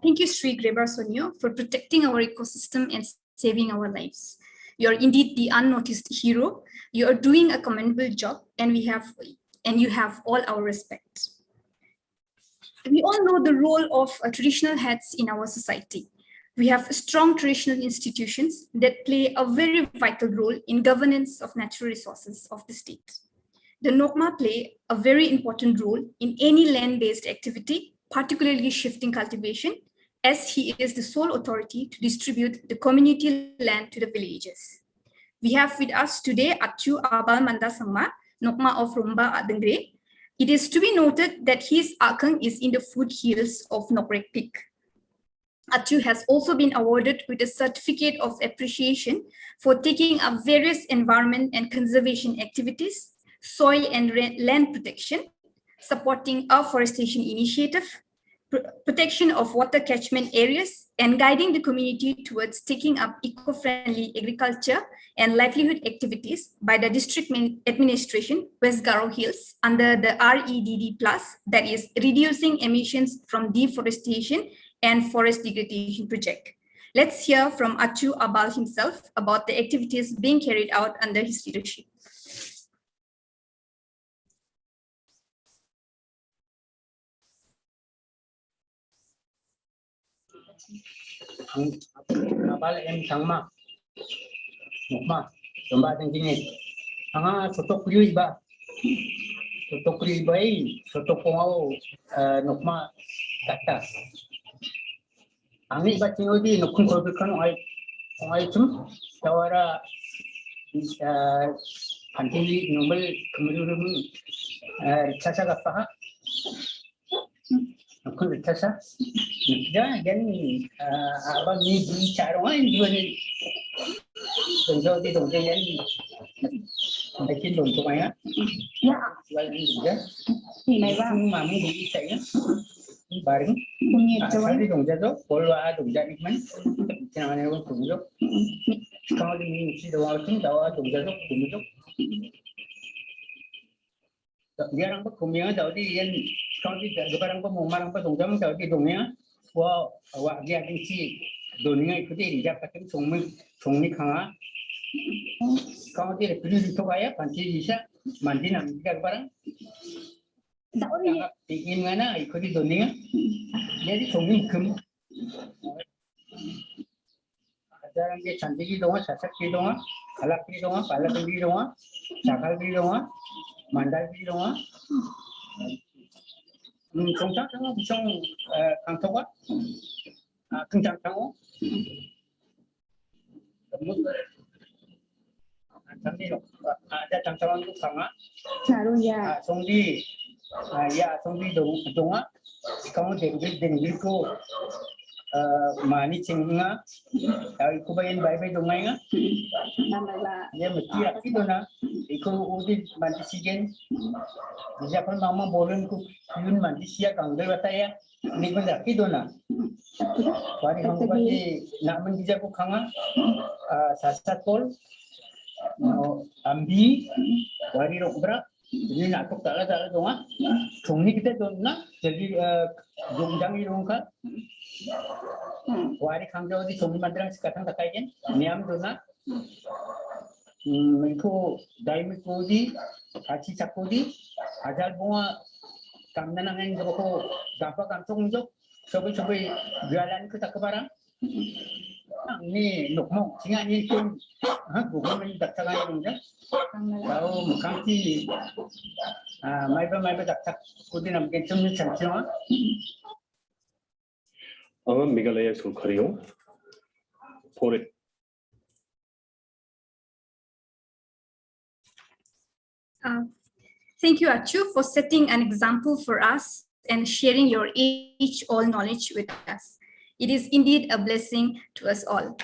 Thank you, Sri Grebar Sonio, for protecting our ecosystem and saving our lives. You're indeed the unnoticed hero. You are doing a commendable job, and you have all our respect. We all know the role of traditional heads in our society. We have strong traditional institutions that play a very vital role in governance of natural resources of the state. The Nokma play a very important role in any land-based activity, particularly shifting cultivation, as he is the sole authority to distribute the community land to the villages. We have with us today Achu Abal Manda Sangma, Nokma of Rumba Adengre. It is to be noted that his akang is in the foothills of Nokrek Peak. Achu has also been awarded with a certificate of appreciation for taking up various environment and conservation activities, soil and land protection, supporting afforestation initiative, protection of water catchment areas, and guiding the community towards taking up eco-friendly agriculture and livelihood activities by the district administration, West Garo Hills, under the REDD+, that is reducing emissions from deforestation and forest degradation project. Let's hear from Achu Abal himself about the activities being carried out under his leadership. Abal em Sangma, Nokma, Rumba Adengre. Sotok kriui ba, sotok pongau Nokma kata. Angin ba tinggal di Nokun korbikan orang itu, tawara anti normal kemudian rasa apa? Nokun rasa. Jadi abang ni bicara orang ini juga ni, contoh di tempat ni, mungkin contoh mana? Ya, jual ni juga. Ini mami di saya, barang. Jadi tempat tu, kalau ada tempat ni mana, jangan ada orang tunjuk. Kalau di sini doa tu, doa tempat tu tunjuk. Dia orang kumia jadi yang kalau di orang orang tunjuk jadi dunia. Wah dia tinggi dunia itu dia tidak pakai sungmi kanga. Kalau dia pergi itu kaya panci bisa mandi nak tidak barang. Ingin mana ikut dunia. Jadi sungmi kem. Ada orang dia cantik doang, sasak doang, kalak doang, palak doang, cakal doang, mandal doang. Công tác nó trong càng thông quá, cưng chặt cháu, mức chẳng đi được, ra chẳng cháu ăn lúc sáng á, xong đi, xong đi đúng á, không thể đi đỉnh đi cô, mani chinga ai ko bayan bai bai dongai nga ya mesti aki dona iko udi manti sigen bisa kon mama bolen ku yun manti sia kang dai bataya ni kon aki dona wari hang bati na man bisa ku khanga sasat pol ambi wari rokbra ini nak tok tak ada donga thongni kita donna jadi jongjang irongka wari khangjo di thongni mandrang sikatang takaigen niam donna mengko daimi kodi aci sakodi ajal bunga kamna nangen ko dampa kantong jok sobi jualan kita ke barang ni nukmo singa ni kun bukan men daktagan dongja tahu mukangti mai ba daktak kodi nam ke chum chanchima Meghalaya Sulkhariyo for it. Thank you, Achu, for setting an example for us and sharing your age-old knowledge with us. It is indeed a blessing to us all.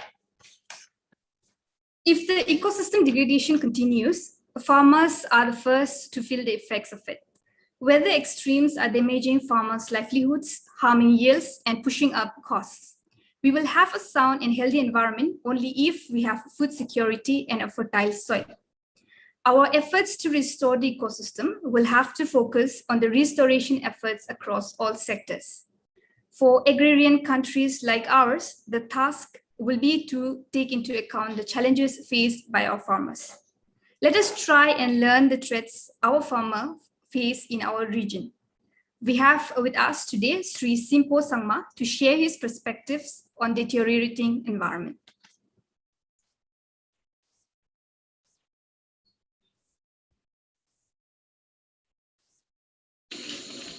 If the ecosystem degradation continues, farmers are the first to feel the effects of it. Weather extremes are damaging farmers' livelihoods, harming yields, and pushing up costs. We will have a sound and healthy environment only if we have food security and a fertile soil. Our efforts to restore the ecosystem will have to focus on the restoration efforts across all sectors. For agrarian countries like ours, the task will be to take into account the challenges faced by our farmers. Let us try and learn the threats our farmers face in our region. We have with us today Sri Simpo Sangma to share his perspectives on deteriorating environment.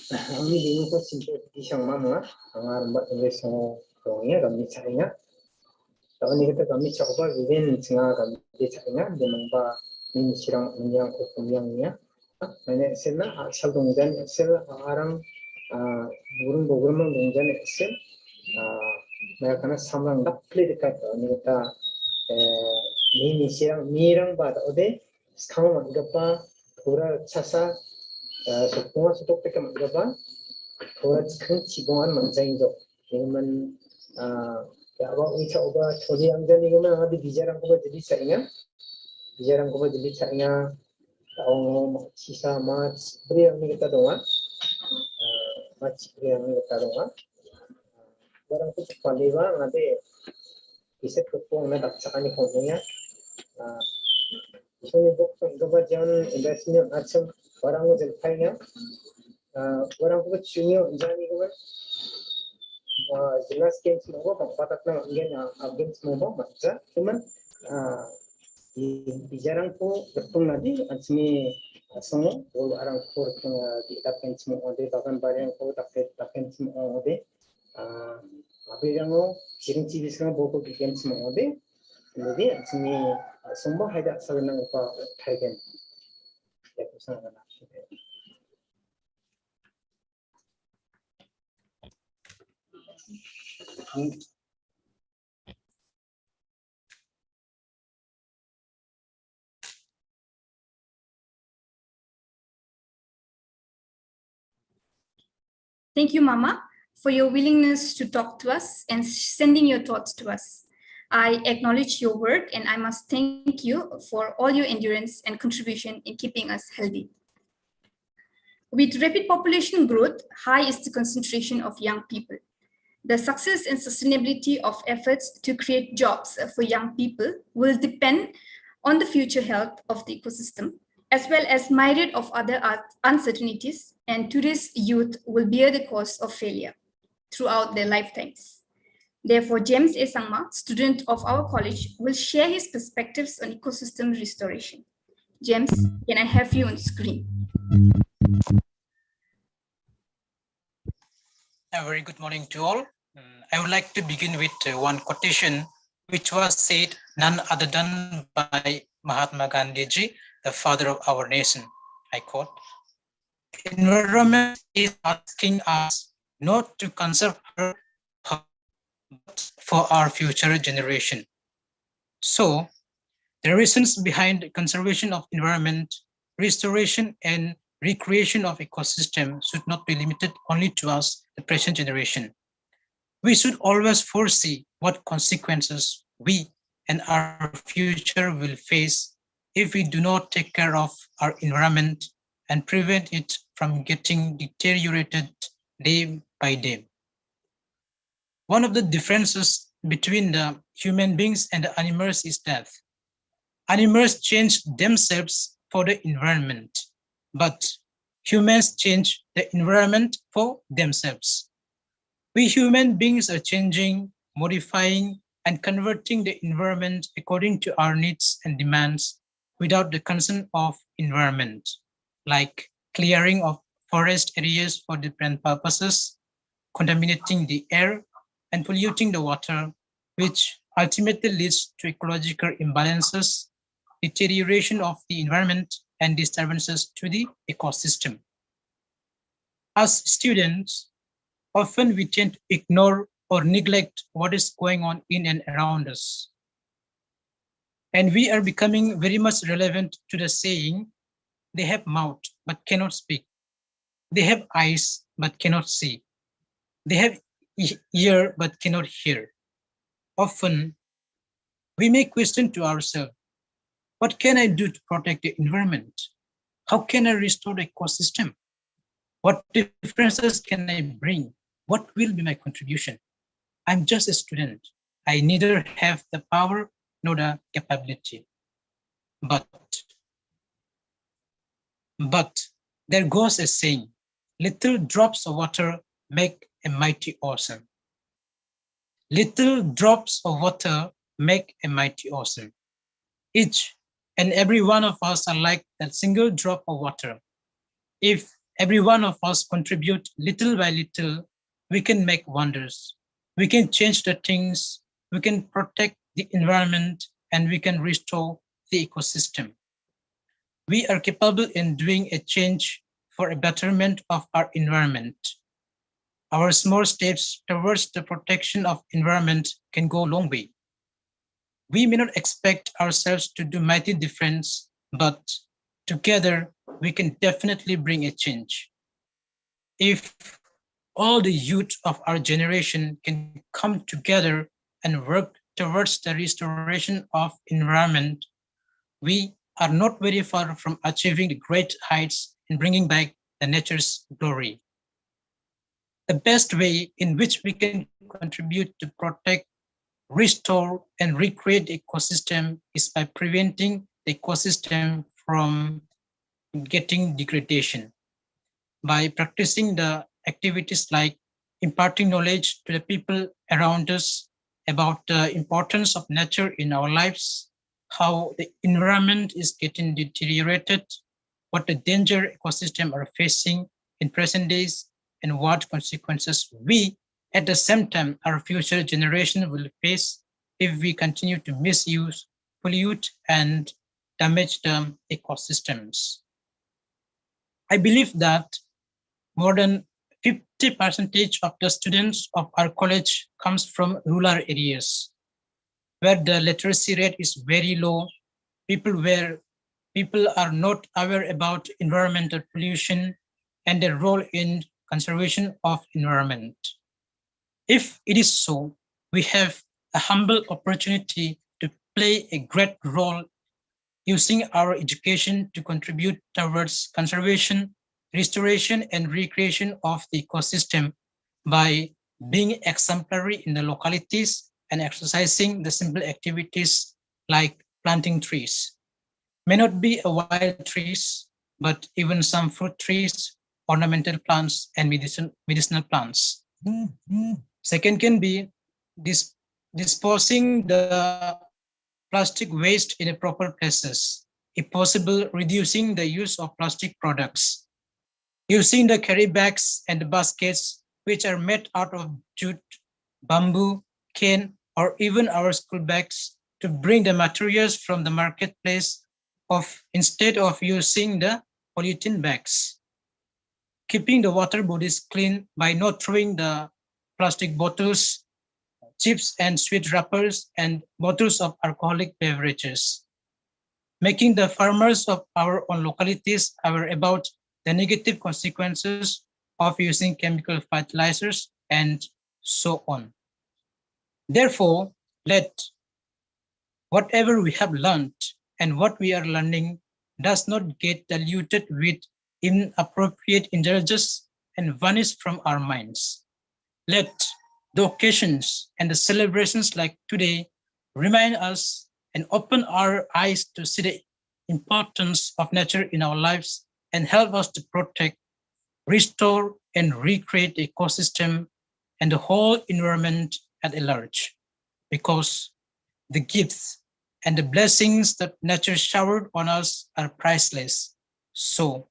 Kami di ko simple di siyang mama ang arba English mo dongnya kami carinya. Tapi ni kita kami coba within singa kami carinya dengan ba ini sirang yang kumyangnya. Mana sena asal dongjan asal arang burung mang dongjan asal mereka na samlang dak play dekat ni kita ini sirang mirang ba ode sekarang gapa pura chasa semua stok tekam gaba thora chikang chibongan manjaijo keman ya ba uicha oba thodi angjani gama adi bijarang ko jadi sainga ong sisa mas priang ni kita doa mas priang ni kita doa barang tu paliwa ngade iset ko na daksakani ko nya so ni bok gaba jan investment acham barang mo jelpainya barang ko chunyo jani ko jelas kan semua patak na nggen agem semua macam cuman bijarang ko betul nadi asmi asmo bol arang ko di dapen semua ode bagan barang ko dapen semua ode abirango siring civis kan boko bikin semua ode jadi asmi semua hada sabenang pa thaigen ya kusana na Thank you, Mama, for your willingness to talk to us and sending your thoughts to us. I acknowledge your work and I must thank you for all your endurance and contribution in keeping us healthy. With rapid population growth, high is the concentration of young people. The success and sustainability of efforts to create jobs for young people will depend on the future health of the ecosystem, as well as myriad of other uncertainties, and today's youth will bear the cost of failure throughout their lifetimes. Therefore, James A. Sangma, student of our college, will share his perspectives on ecosystem restoration. James, can I have you on screen? A very good morning to all. I would like to begin with one quotation which was said none other than by Mahatma Gandhi ji, the father of our nation. I quote, "Environment is asking us not to conserve her, but for our future generation. So the reasons behind conservation of environment, restoration and recreation of ecosystem should not be limited only to us, the present generation. We should always foresee what consequences we and our future will face if we do not take care of our environment and prevent it from getting deteriorated day by day. One of the differences between the human beings and the animals is that animals change themselves for the environment, but humans change the environment for themselves. We human beings are changing, modifying, and converting the environment according to our needs and demands without the consent of environment, like clearing of forest areas for different purposes, contaminating the air, and polluting the water, which ultimately leads to ecological imbalances, deterioration of the environment, and disturbances to the ecosystem. As students, often we tend to ignore or neglect what is going on in and around us. And we are becoming very much relevant to the saying, they have mouth but cannot speak. They have eyes but cannot see. They have ear but cannot hear. Often we may question to ourselves, what can I do to protect the environment? How can I restore the ecosystem? What differences can I bring? What will be my contribution? I'm just a student. I neither have the power nor the capability. But there goes a saying, little drops of water make a mighty ocean. Little drops of water make a mighty ocean. Each and every one of us are like that single drop of water. If every one of us contribute little by little, we can make wonders. We can change the things, we can protect the environment, and we can restore the ecosystem. We are capable in doing a change for a betterment of our environment. Our small steps towards the protection of environment can go a long way. We may not expect ourselves to do mighty difference, but together we can definitely bring a change. If all the youth of our generation can come together and work towards the restoration of environment, we are not very far from achieving the great heights in bringing back the nature's glory. The best way in which we can contribute to protect, restore, and recreate the ecosystem is by preventing the ecosystem from getting degradation. By practicing the activities like imparting knowledge to the people around us about the importance of nature in our lives, how the environment is getting deteriorated, what the danger ecosystem are facing in present days, and what consequences we, at the same time, our future generation will face if we continue to misuse, pollute, and damage the ecosystems. I believe that more than 50% of the students of our college comes from rural areas where the literacy rate is very low, where people are not aware about environmental pollution and their role in conservation of environment. If it is so, we have a humble opportunity to play a great role using our education to contribute towards conservation, restoration, and recreation of the ecosystem by being exemplary in the localities and exercising the simple activities like planting trees. May not be a wild trees, but even some fruit trees, ornamental plants, and medicinal plants. Second can be disposing the plastic waste in a proper places. If possible, reducing the use of plastic products. Using the carry bags and the baskets, which are made out of jute, bamboo, cane, or even our school bags, to bring the materials from the marketplace instead of using the polythene bags. Keeping the water bodies clean by not throwing the plastic bottles chips and sweet wrappers, and bottles of alcoholic beverages, making the farmers of our own localities aware about the negative consequences of using chemical fertilizers and so on. Therefore, let whatever we have learned and what we are learning does not get diluted with inappropriate indulgence and vanish from our minds. Let the occasions and the celebrations like today remind us and open our eyes to see the importance of nature in our lives and help us to protect, restore, and recreate the ecosystem and the whole environment at large. Because the gifts and the blessings that nature showered on us are priceless. So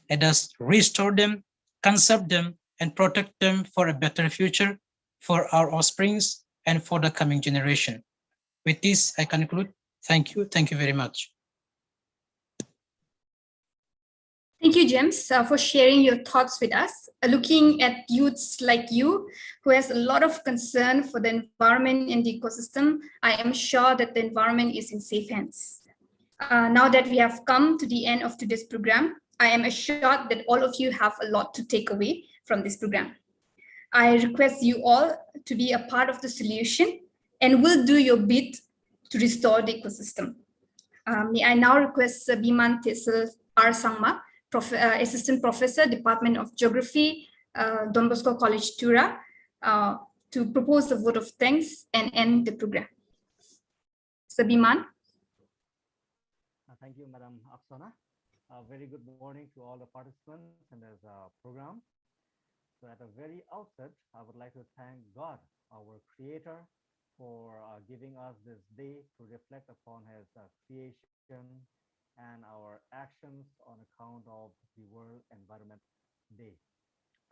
let us restore them, conserve them, and protect them for a better future for our offsprings and for the coming generation. With this, I conclude. Thank you. Thank you very much. Thank you, James, for sharing your thoughts with us. Looking at youths like you, who has a lot of concern for the environment and the ecosystem, I am sure that the environment is in safe hands. Now that we have come to the end of today's program, I am assured that all of you have a lot to take away from this program. I request you all to be a part of the solution and will do your bit to restore the ecosystem. May I now request Biman Tesel R. Sangma, Assistant Professor, Department of Geography, Don Bosco College, Tura, to propose a vote of thanks and end the program. Sir Biman. Thank you, Madam Aksana. Very good morning to all the participants in this program. So at the very outset, I would like to thank God, our Creator, for giving us this day to reflect upon His creation and our actions on account of the World Environment Day.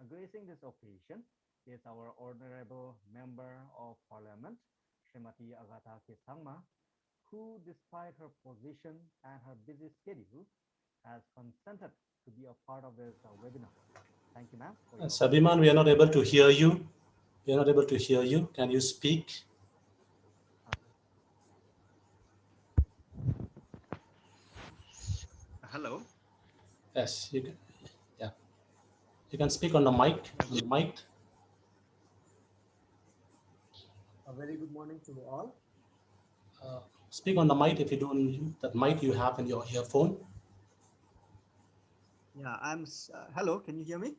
Gracing this occasion is our Honorable Member of Parliament, Srimati Agatha K. Sangma, who, despite her position and her busy schedule, has consented to be a part of this webinar. Thank you, ma'am. Sabiman, we are not able to hear you. We are not able to hear you. Can you speak? Hello. Yes, you can. Yeah, you can speak on the mic. On the mic. A very good morning to all. Speak on the mic if you don't use that mic you have in your earphone. Yeah, I'm. Hello, can you hear me?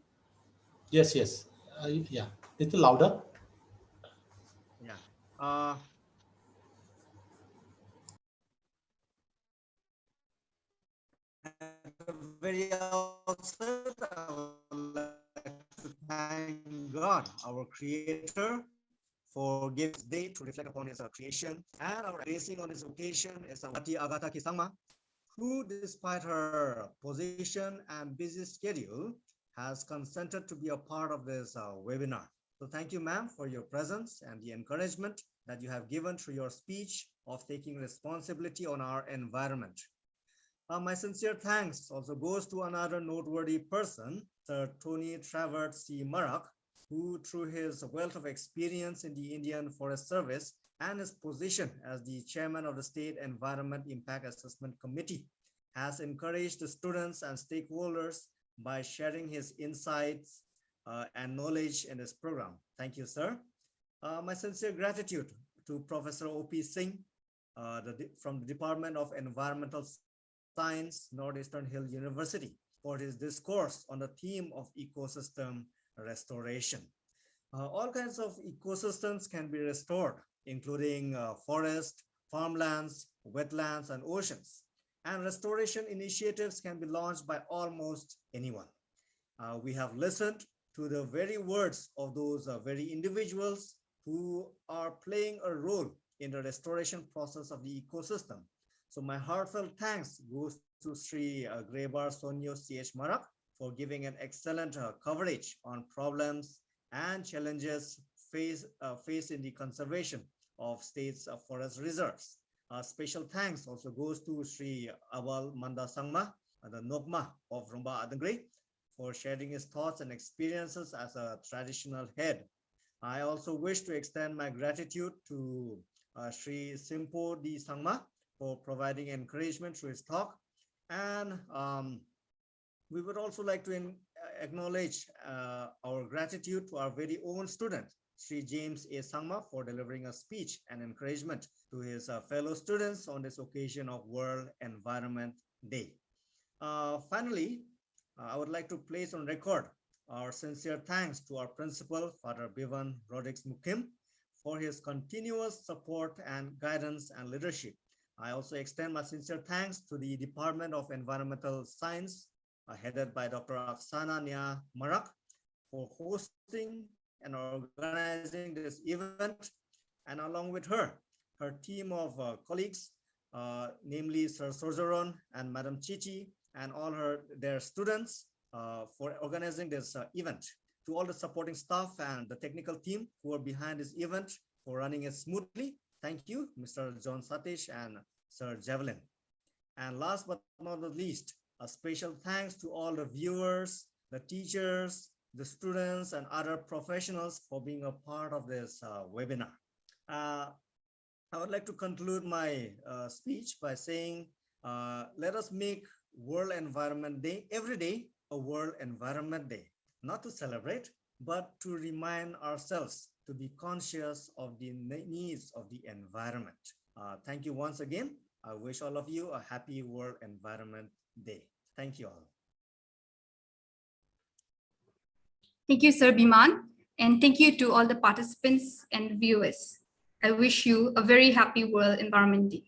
Yes, yes. Yeah, little louder. Yeah. At the very outset, I would like to thank God, our Creator, for giving this day to reflect upon His creation, and our gracing on this occasion is Srimati Agatha K. Sangma, who, despite her position and busy schedule, has consented to be a part of this webinar. So thank you, ma'am, for your presence and the encouragement that you have given through your speech of taking responsibility on our environment. My sincere thanks also goes to another noteworthy person, Sir Tony Travert C. Marak, who, through his wealth of experience in the Indian Forest Service and his position as the chairman of the State Environment Impact Assessment Committee, has encouraged the students and stakeholders by sharing his insights and knowledge in this program. Thank you, sir. My sincere gratitude to Professor O.P. Singh from the Department of Environmental Science, Northeastern Hill University, for his discourse on the theme of ecosystem restoration. All kinds of ecosystems can be restored, including forest, farmlands, wetlands, and oceans. And restoration initiatives can be launched by almost anyone. We have listened to the very words of those very individuals who are playing a role in the restoration process of the ecosystem. So my heartfelt thanks goes to Sri Grebar Sonyo C.H. Marak for giving an excellent coverage on problems and challenges faced in the conservation of states' forest reserves. Special thanks also goes to Sri Awal Manda Sangma, the Nokma of Rumba Adangre, for sharing his thoughts and experiences as a traditional head I also wish to extend my gratitude to Sri Simpo D. Sangma for providing encouragement through his talk. And we would also like to acknowledge our gratitude to our very own student, Sri James A. Sangma, for delivering a speech and encouragement to his fellow students on this occasion of World Environment Day. Finally, I would like to place on record our sincere thanks to our principal, Father Bivan Rodrigues Mukim, for his continuous support and guidance and leadership. I also extend my sincere thanks to the Department of Environmental Science, headed by Dr. Aksana Nia Marak, for hosting and organizing this event, and along with her team of colleagues, namely Sir Sorgeron and Madam Chichi, and all their students for organizing this event. To all the supporting staff and the technical team who are behind this event for running it smoothly, thank you, Mr. John Satish and Sir Javelin. And last but not the least, a special thanks to all the viewers, the teachers, the students, and other professionals for being a part of this webinar. I would like to conclude my speech by saying, let us make World Environment Day every day a World Environment Day, not to celebrate, but to remind ourselves to be conscious of the needs of the environment. Thank you once again. I wish all of you a happy World Environment Day. Thank you all. Thank you, Sir Biman. And thank you to all the participants and viewers. I wish you a very happy World Environment Day.